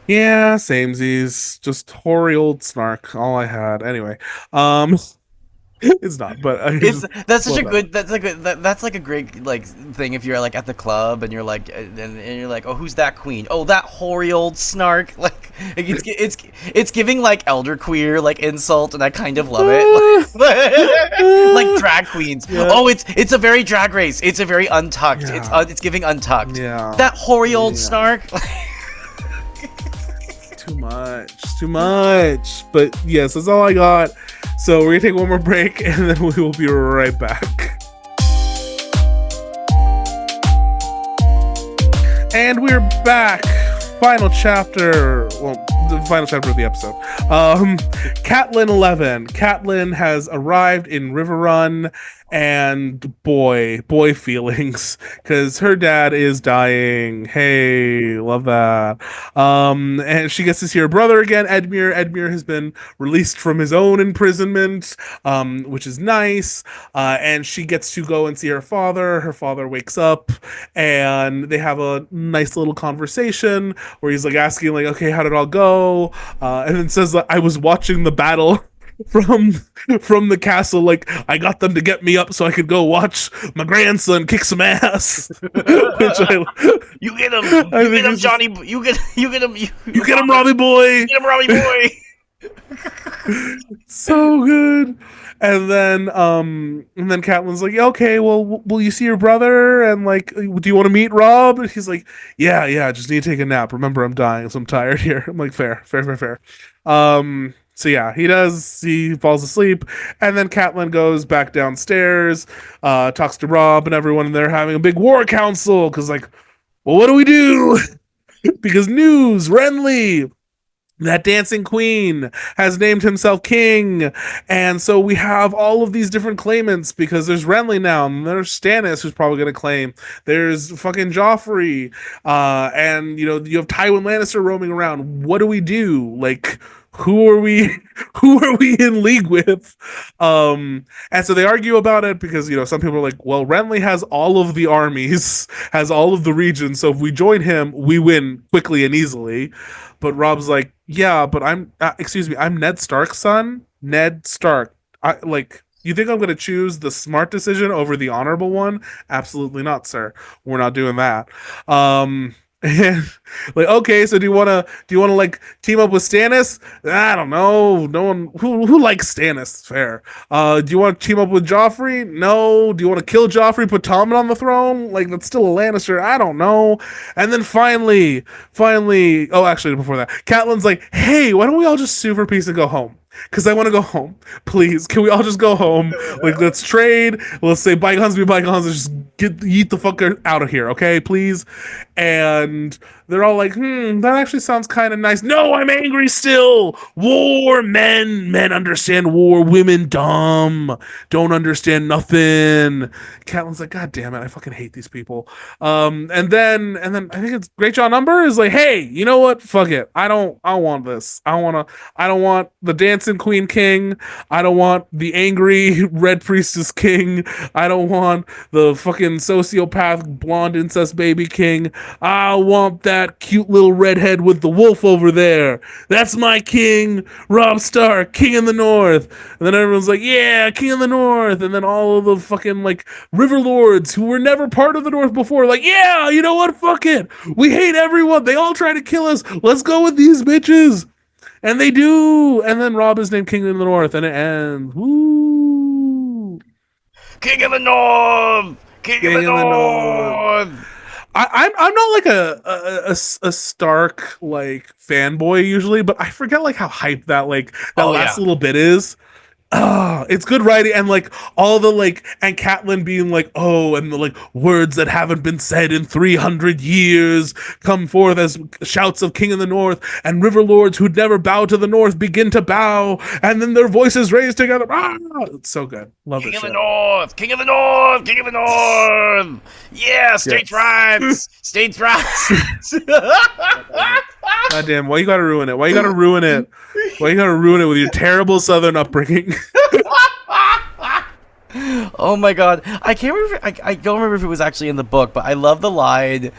Yeah, samesies. Just hoary old snark. All I had. Anyway, um, it's not. But I It's just that's such love a that. good that's like a great like thing if you're like at the club and you're like and you're like, oh, who's that queen? Oh, that hoary old snark. Like it's giving like elder queer like insult, and I kind of love it. Like drag queens. Yeah. Oh, it's a very drag race. It's a very untucked. Yeah. It's giving untucked. Yeah. That hoary old Yeah. snark. Too much. Too much. But yes, that's all I got. So we're gonna take one more break, and then we will be right back. And we're back. Final chapter. Well, the final chapter of the episode. Catelyn 11. Catelyn has arrived in River Run, and boy feelings, because her dad is dying. Hey, love that. And she gets to see her brother again, Edmure. Edmure has been released from his own imprisonment, which is nice. And she gets to go and see her father. Her father wakes up, and they have a nice little conversation where he's like asking, like, okay, how did it all go? And then says, like, I was watching the battle from the castle, like I got them to get me up so I could go watch my grandson kick some ass. Which You get him. I You think get him, it's Johnny. You get him. you get him, Robbie boy. Get him, Robbie boy. So good. And then Catelyn's like, yeah, okay, well, will you see your brother? And like, do you want to meet Robb? And he's like, yeah, just need to take a nap. Remember, I'm dying, so I'm tired here. I'm like, fair. So yeah, he does. He falls asleep, and then Catelyn goes back downstairs, talks to Robb and everyone, and they're having a big war council because, like, well, what do we do? Because news, Renly, that dancing queen, has named himself king, and so we have all of these different claimants because there's Renly now, and there's Stannis who's probably going to claim. There's fucking Joffrey, and you have Tywin Lannister roaming around. What do we do? Like, who are we? Who are we in league with? And so they argue about it because some people are like, well, Renly has all of the armies, has all of the regions, so if we join him, we win quickly and easily. But Robb's like, yeah, but I'm Ned Stark's son. Ned Stark. You think I'm going to choose the smart decision over the honorable one? Absolutely not, sir. We're not doing that. And like, okay, so do you wanna like team up with Stannis? I don't know. No one who likes Stannis. Fair. Do you want to team up with Joffrey? No. Do you want to kill Joffrey, put Tommen on the throne? Like that's still a Lannister. I don't know. And then finally, oh, actually, before that, Catelyn's like, hey, why don't we all just sue for peace and go home? Because I want to go home. Please, can we all just go home? Like, let's trade. Let's say bygones be bygones and just eat the fucker out of here, okay? Please. And they're all like, that actually sounds kind of nice. No, I'm angry still. War, men understand war. Women, dumb, don't understand nothing. Catelyn's like, God damn it, I fucking hate these people. And then I think it's Great John Number is like, hey, you know what? Fuck it. I don't want this. I don't want the dancing queen king. I don't want the angry red priestess king. I don't want the fucking sociopath blonde incest baby king. I want that cute little redhead with the wolf over there. That's my king, Robb Stark, king in the north. And then everyone's like, yeah, king of the north. And then all of the fucking like river lords who were never part of the north before, like, yeah, you know what? Fuck it. We hate everyone. They all try to kill us. Let's go with these bitches. And they do. And then Robb is named king in the north, and it ends. Woo. King of the North! King of the North! I'm not like a Stark like fanboy usually, but I forget like how hyped that last little bit is. It's good writing, and like all the like, and Catelyn being like, oh, and the like words that haven't been said in 300 years come forth as shouts of King of the North, and river lords who'd never bow to the North begin to bow, and then their voices raised together. It's so good. Love it. King of the North! King of the North! King of the North! Yeah, states' rights! States' rights! God damn, why you gotta ruin it? Why you gotta ruin it? Why you gotta ruin it with your terrible Southern upbringing? Oh my god. I can't remember. I don't remember if it was actually in the book, but I love the line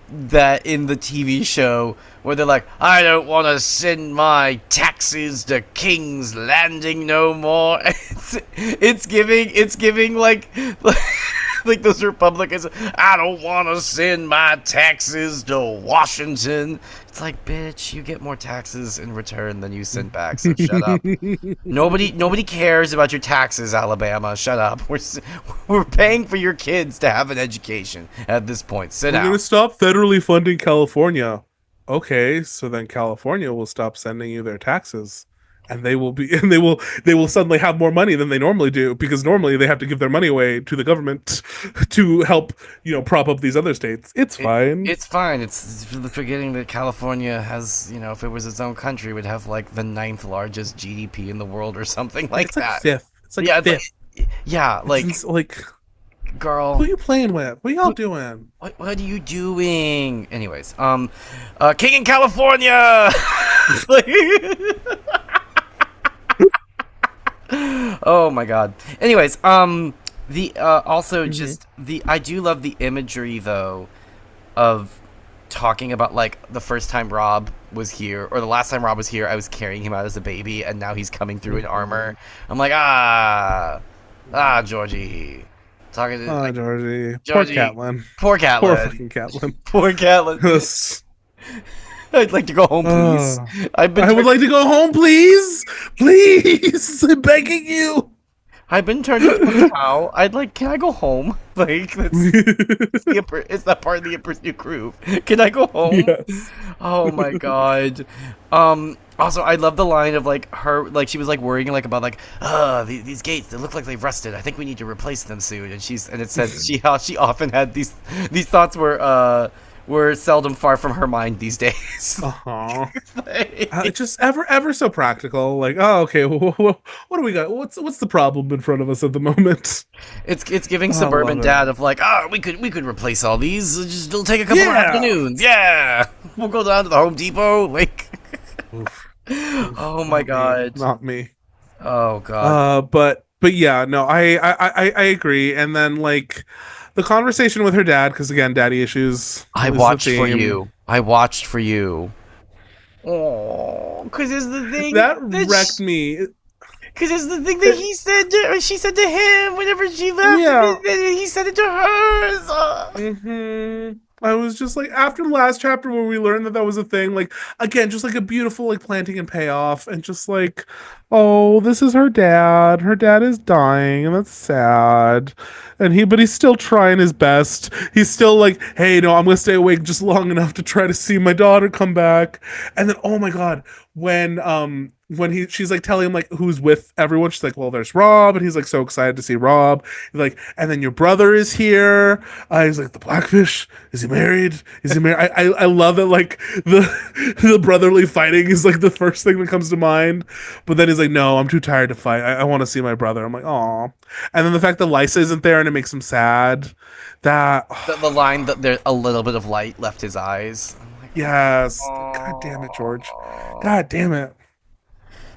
that in the TV show where they're like, I don't want to send my taxes to King's Landing no more. It's giving like like those Republicans. I don't want to send my taxes to Washington. It's like, bitch, you get more taxes in return than you send back. So shut up. Nobody cares about your taxes, Alabama. Shut up. We're paying for your kids to have an education at this point. We're gonna stop federally funding California. Okay, so then California will stop sending you their taxes. And they will suddenly have more money than they normally do, because normally they have to give their money away to the government to help, prop up these other states. It's fine. It's fine. It's forgetting that California has, if it was its own country, would have like the 9th largest GDP in the world or something like that. Fifth. It's like fifth. It's like girl, who are you playing with? What are y'all doing? What are you doing? Anyways, King in California. Oh my god. Anyways, the also just I do love the imagery though of talking about like the first time Robb was here, or the last time Robb was here, I was carrying him out as a baby, and now he's coming through in armor. I'm like, Georgie. Talking to Georgie. Poor Catelyn. Poor Catelyn. Poor fucking Catelyn. Poor Catelyn. I'd like to go home, please. I would like to go home, please. Please, I'm begging you. I've been turned into a cow. Can I go home? Like, is that part of the Emperor's New Groove? Can I go home? Yes. Oh my god. Also, I love the line of like her, like she was like worrying like about like, these gates, they look like they've rusted. I think we need to replace them soon. And it said she often had these thoughts were seldom far from her mind these days. It's just ever so practical. Like, okay, what do we got? What's the problem in front of us at the moment? It's giving suburban dad of like, we could replace all these. It'll take a couple of afternoons. Yeah, we'll go down to the Home Depot. Like, oh my god, not me. Oh god. But yeah, no, I agree. And then like, the conversation with her dad, because again, daddy issues. I watched for you. Oh, because it's the thing that wrecked me. Because it's the thing that she said to him whenever she left. Yeah. And he said it to her. I was just like, after the last chapter where we learned that that was a thing, like, again, just like a beautiful, like, planting and payoff, and just like, oh, this is her dad. Her dad is dying, and that's sad. But he's still trying his best. He's still like, hey, no, I'm gonna stay awake just long enough to try to see my daughter come back. And then, oh my God, she's like telling him like who's with everyone, she's like, well, there's Robb, and he's like so excited to see Robb. He's like, and then your brother is here. He's like, the Blackfish, is he married? Is he married? I love that, like, the brotherly fighting is like the first thing that comes to mind. But then he's like, no, I'm too tired to fight. I want to see my brother. I'm like, oh. And then the fact that Lysa isn't there and it makes him sad. That The line that there's a little bit of light left his eyes. I'm like, yes. oh. God damn it, George. God damn it.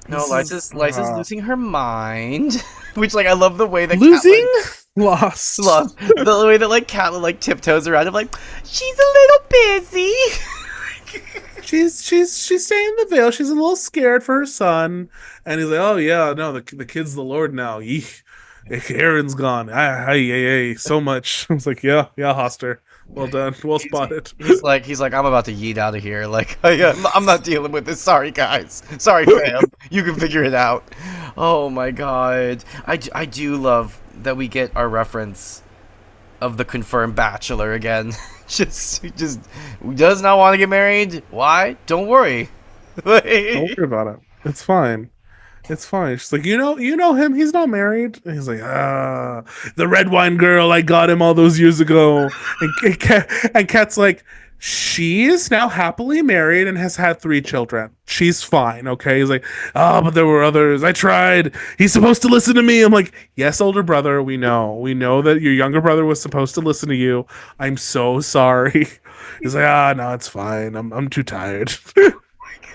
No, Lysa's losing her mind. Which, like, I love the way that losing? Lost. The way that, like, Catelyn, like, tiptoes around him, like, she's a little busy. She's staying in the Vale. She's a little scared for her son. And he's like, oh yeah, no, the kid's the Lord now. Aaron's gone. Ay, so much. I was like, yeah, Hoster. Well done. Well spotted. He's like, I'm about to yeet out of here. Like, I'm not dealing with this. Sorry, guys. Sorry, fam. You can figure it out. Oh my God. I do love that we get our reference of the confirmed bachelor again. just does not want to get married. Why? Don't worry. Don't worry about it. It's fine. It's fine. She's like, you know him. He's not married. And he's like, the red wine girl. I got him all those years ago. And Kat's like, she is now happily married and has had 3 children. She's fine. Okay. He's like, but there were others. I tried. He's supposed to listen to me. I'm like, yes, older brother. We know that your younger brother was supposed to listen to you. I'm so sorry. He's like, no, it's fine. I'm too tired.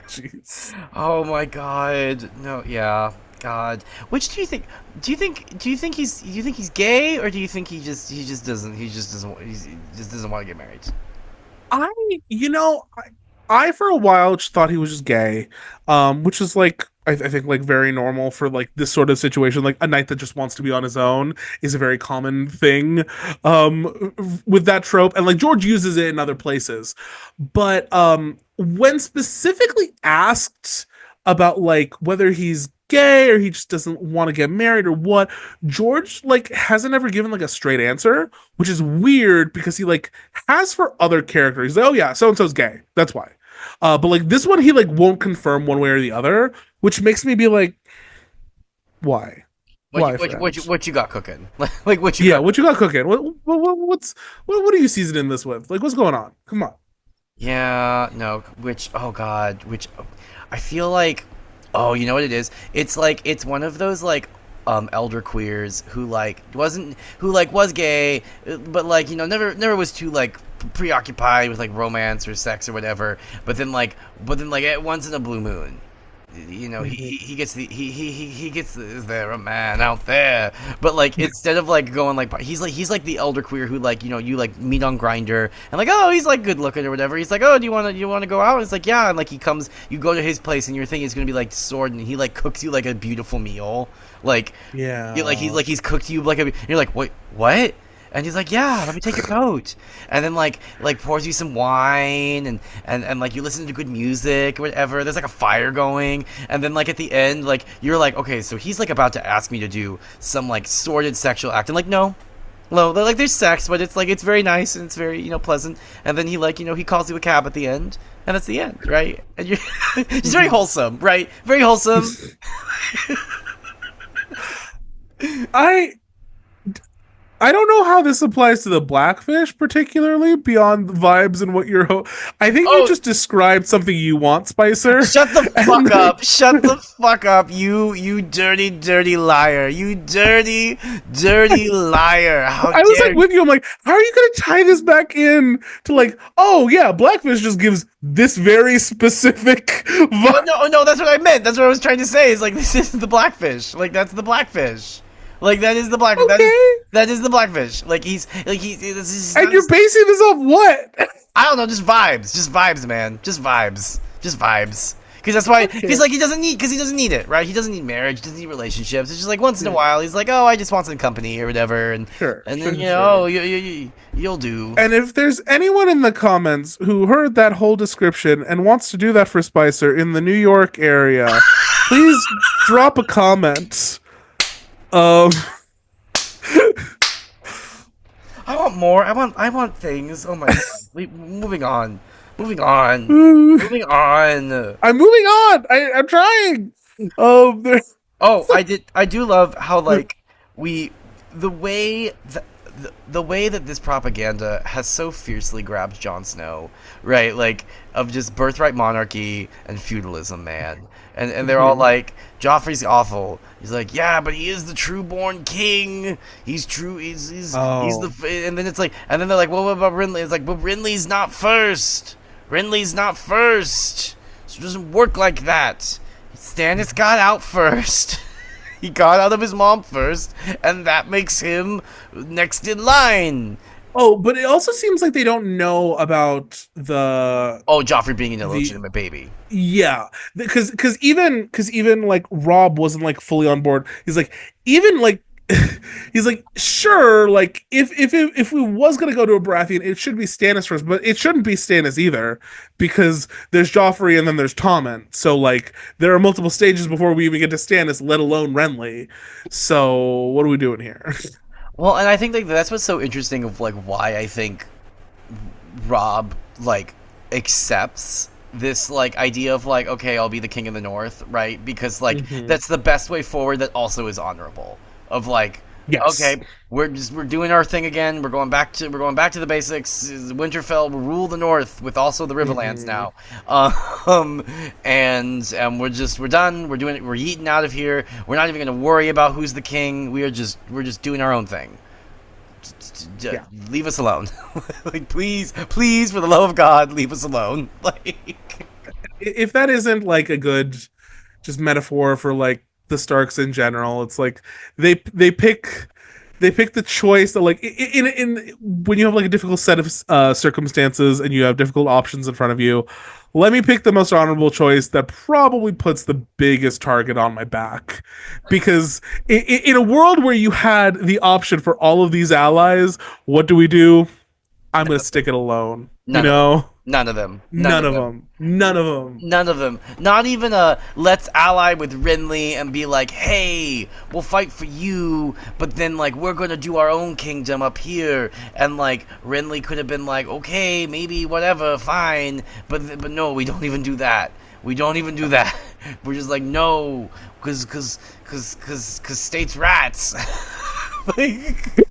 Jeez. Oh my God. No, yeah. God. Which do you think he's gay, or do you think he just doesn't want to get married? I for a while just thought he was just gay, which is like I think like very normal for like this sort of situation. Like a knight that just wants to be on his own is a very common thing, with that trope, and like George uses it in other places. But when specifically asked about like whether he's gay or he just doesn't want to get married or what, George like hasn't ever given like a straight answer, which is weird because he like has for other characters. He's like, oh yeah, so and so's gay, that's why. But like this one, he like won't confirm one way or the other, which makes me be like, why? What you got cooking? Like what you got cooking? What are you seasoning this with? Like what's going on? Come on. Yeah, no, I feel like, oh, you know what it is? It's like, it's one of those like elder queers who was gay, but like, never was too like preoccupied with like romance or sex or whatever, but then like at once in a blue moon, he gets is there a man out there? But like instead of like going like he's like the elder queer who like you like meet on Grindr and like, oh, he's like good looking or whatever. He's like, oh, do you want to go out? And it's like, yeah. And like you go to his place and your thing is gonna be like sword, and he like cooks you like a beautiful meal. Like, yeah, he's cooked you like a. You're like, wait, what? And he's like, yeah, let me take your coat. And then like pours you some wine and like you listen to good music or whatever. There's like a fire going. And then like at the end, like you're like, okay, so he's like about to ask me to do some like sordid sexual act. And like, no, like there's sex, but it's like, it's very nice and it's very, pleasant. And then he like, he calls you a cab at the end. And that's the end, right? And you're just very wholesome, right? Very wholesome. I don't know how this applies to the Blackfish particularly beyond the vibes and what you're I think you just described something you want, Spicer. Shut the fuck up. Shut the fuck up. You dirty liar. You dirty liar. I was like with you. I'm like, how are you going to tie this back in to like, oh yeah, Blackfish just gives this very specific vibe. No, that's what I meant. That's what I was trying to say. Is like, this is the Blackfish. Like, that's the Blackfish. Like, that is the Blackfish. Okay. That is the Blackfish. Like, he's and you're basing this off what? I don't know, just vibes, man. Just vibes. because that's why Okay. he's like he doesn't need it, right? He doesn't need marriage, doesn't need relationships. It's just like once in a while he's like, oh, I just want some company or whatever, Sure, and then sure, you sure. know, you'll do. And if there's anyone in the comments who heard that whole description and wants to do that for Spicer in the New York area, please drop a comment. Um, I want more. I want things. Oh my god. Moving on. Moving on. I'm Moving on. moving on. I'm trying. There, Oh, I do love how like we the way the way that this propaganda has so fiercely grabbed Jon Snow, right? Like of just birthright monarchy and feudalism, man. And they're all like, Joffrey's awful. He's like, yeah, but he is the true born king. He's true. He's oh, the. And then it's like, and then they're like, well, what about Renly? It's like, but Renly's not first. Renly's not first. So it doesn't work like that. Stannis got out first. He got out of his mom first, and that makes him next in line. oh, but it also seems like they don't know about Oh, Joffrey being an the illegitimate baby. yeah, because even like Robb wasn't like fully on board. He's like even like he's like sure like if we was gonna go to a Baratheon, it should be Stannis first, but it shouldn't be Stannis either because there's Joffrey and then there's Tommen. So like there are multiple stages before we even get to Stannis, let alone Renly. So what are we doing here? Well, and I think like that's what's so interesting of like why I think Rob like accepts this like idea of like, okay, I'll be the king of the north, right? Because like Mhm. that's the best way forward that also is honorable. Of like, Yes. okay, we're doing our thing again. We're going back to the basics. Winterfell will rule the north with also the Riverlands Mhm. now. Um and we're done. We're doing it. We're eating out of here. We're not even going to worry about who's the king. We're just doing our own thing. Yeah. Leave us alone. Like please for the love of God, leave us alone. Like If that isn't like a good just metaphor for like the Starks in general, it's like they pick the choice that like in when you have like a difficult set of circumstances and you have difficult options in front of you, let me pick the most honorable choice that probably puts the biggest target on my back, because in a world where you had the option for all of these allies, what do? I'm gonna stick it alone, you none of them. know. None of them. None None of of them. them. None of them. None of them. Not even a let's ally with Renly and be like, hey, we'll fight for you, but then like we're gonna do our own kingdom up here, and like Renly could have been like, okay, maybe whatever, fine, but no, we don't even do that. We don't even do that. We're just like no, cause states rats. Like,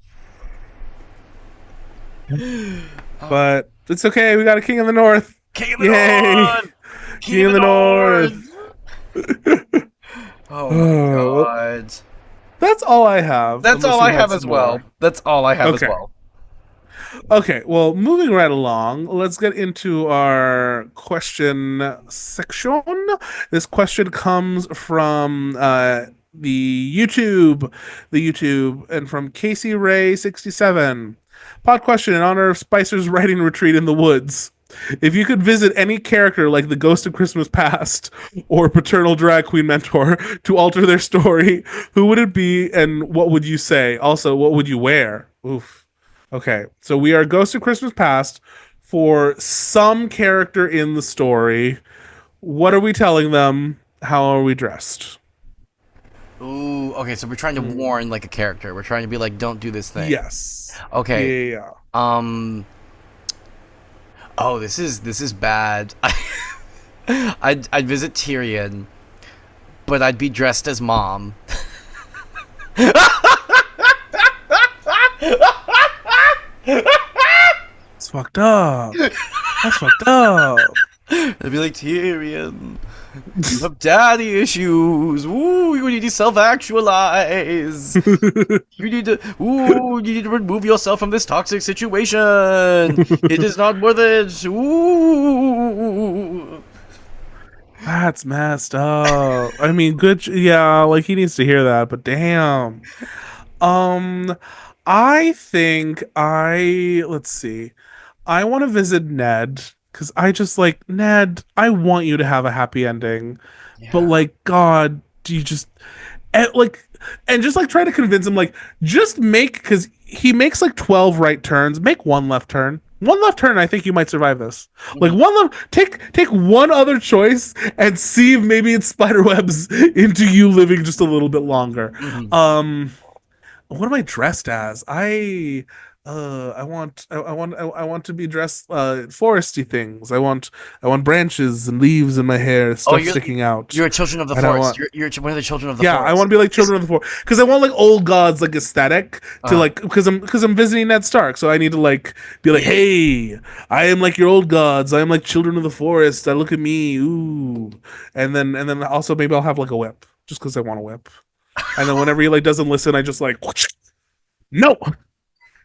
But it's okay. We got a king in the north. King of the Yay! North, King King of in the the north. North. Oh my Oh, god. that's all I have. That's Unless all you I had have some as well. more. That's all I have as Okay. well. Okay. Well, moving right along, let's get into our question section. This question comes from the YouTube, and from Casey Ray 67. Pod question in honor of Spicer's writing retreat in the woods. If you could visit any character like the Ghost of Christmas Past or paternal drag queen mentor to alter their story, who would it be and what would you say? Also, what would you wear? Oof. Okay, so we are Ghost of Christmas Past for some character in the story. What are we telling them? How are we dressed? Ooh, okay, so we're trying to Mm, warn like a character. We're trying to be like, don't do this thing. yes. Yeah, Okay. yeah, yeah. Um. Oh, this is bad. I'd visit Tyrion, but I'd be dressed as mom. It's fucked up. That's fucked up. I'd be like, Tyrion, you have daddy issues. Ooh, you need to self-actualize. You need to remove yourself from this toxic situation. It is not worth it. Ooh. That's messed up. I mean, good. Yeah, like he needs to hear that, but damn. Um, I think let's see. I want to visit Ned because I just like Ned. I want you to have a happy ending, but Yeah. like God, do you just like and just like try to convince him like just make because he makes like 12 right turns. Make one left turn. One left turn, I think you might survive this. Like Mhm. one left, take one other choice and see if maybe it spiderwebs into you living just a little bit longer. Mhm. Um, what am I dressed as? I want to be dressed foresty things. I want branches and leaves in my hair, Oh, stuff sticking out. you're a children of the And I forest. want You're one of the children of the yeah, I forest. want to be like Children of the Forest because I want like old gods like aesthetic to Uh, like because I'm visiting Ned Stark, so I need to like be like, yeah. hey, I am like your old gods. I am like Children of the Forest. I look at me, ooh, and then also maybe I'll have like a whip just because I want a whip. And then whenever he like doesn't listen, I just like whoosh, no,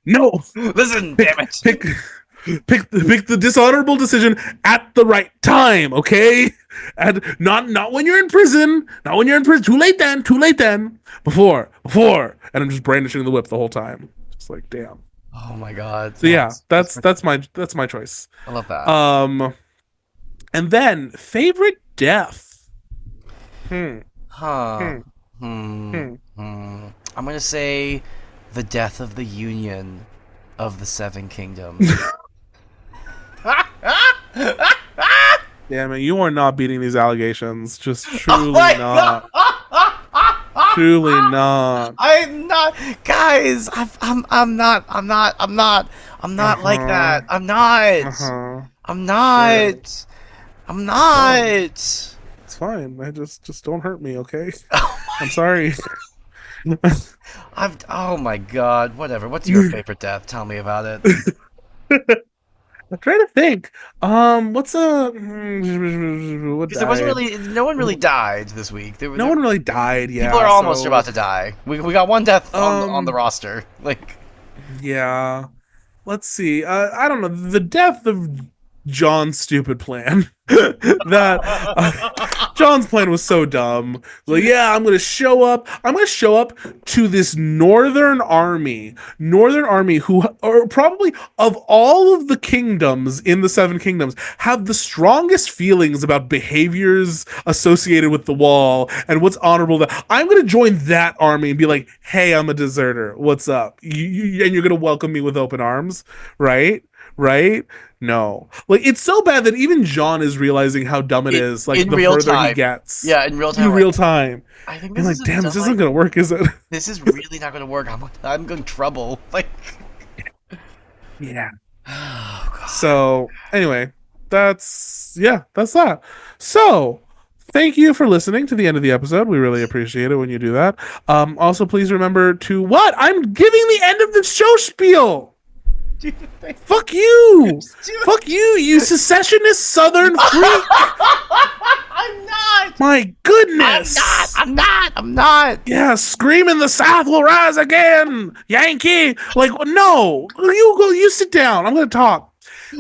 no, Listen, damn pick it. pick pick the dishonorable decision at the right time, okay? And not when you're in prison, not when you're in prison. Too late then, too late then. Before, and I'm just brandishing the whip the whole time. Just like damn. Oh my god. So yeah, That's that's my choice. I love that. And then favorite death. Hmm. Huh. Hmm. Hmm. Hmm. Hmm. I'm gonna say the death of the Union of the Seven Kingdoms. Damn it, you are not beating these allegations. Just Oh truly my not. god! Truly not. I'm not, guys. I'm not like Uh-huh. that. I'm not. Uh-huh. I'm Sure. not. I'm It's fine. not. It's fine. I just don't hurt me, okay? I'm sorry. Oh my god. Whatever. What's your favorite death? Tell me about it. I'm trying to think. What's a what Because there wasn't died? really, no one really died this week. No one really died, People are yeah. almost about So, to die. We got one death on the um, roster. Like, yeah. Let's see. I don't know. The death of John's stupid plan. that John's plan was so dumb. Like, yeah, I'm gonna show up. I'm gonna show up to this northern army who are probably of all of the kingdoms in the Seven Kingdoms have the strongest feelings about behaviors associated with the Wall and what's honorable. That I'm gonna join that army and be like, hey, I'm a deserter. What's up? And you're gonna welcome me with open arms, right? Right? No. Like it's so bad that even John is realizing how dumb it is, like in the real further he time. gets. Yeah, in real In time. real Like, time. I think And this like, is a damn, dumb this isn't gonna work, is it? This is really not gonna work. I'm going trouble. Like, Yeah. oh god. So anyway, that's that. So thank you for listening to the end of the episode. We really appreciate it when you do that. Also please remember to what? I'm giving the end of the show spiel. Fuck you! Fuck you, you secessionist southern freak! I'm not. My goodness! I'm not. Yeah, screaming the South will rise again, Yankee. Like, no, you go, you sit down. I'm gonna talk.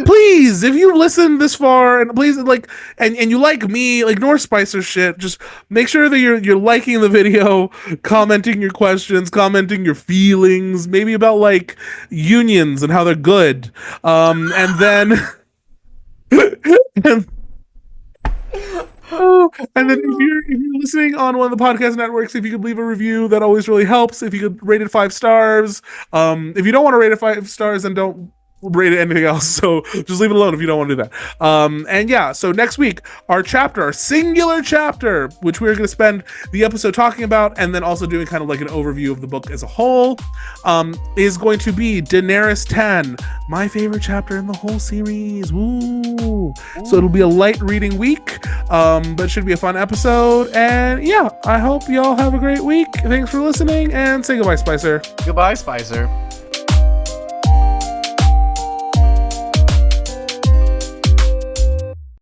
Please, if you listen this far, and please, like, and you like me, like North Spicer shit, just make sure that you're liking the video, commenting your questions, commenting your feelings, maybe about like unions and how they're good, and then. and, Oh, and then if you're listening on one of the podcast networks, if you could leave a review, that always really helps. If you could rate it 5 stars. If you don't want to rate it 5 stars, then don't rate it anything else. So just leave it alone if you don't want to do that. And yeah, so next week, our singular chapter, which we're going to spend the episode talking about, and then also doing kind of like an overview of the book as a whole, is going to be Daenerys 10, my favorite chapter in the whole series. Woo! So it'll be a light reading week, but it should be a fun episode. And yeah, I hope y'all have a great week. Thanks for listening, and say goodbye, Spicer. Goodbye, Spicer.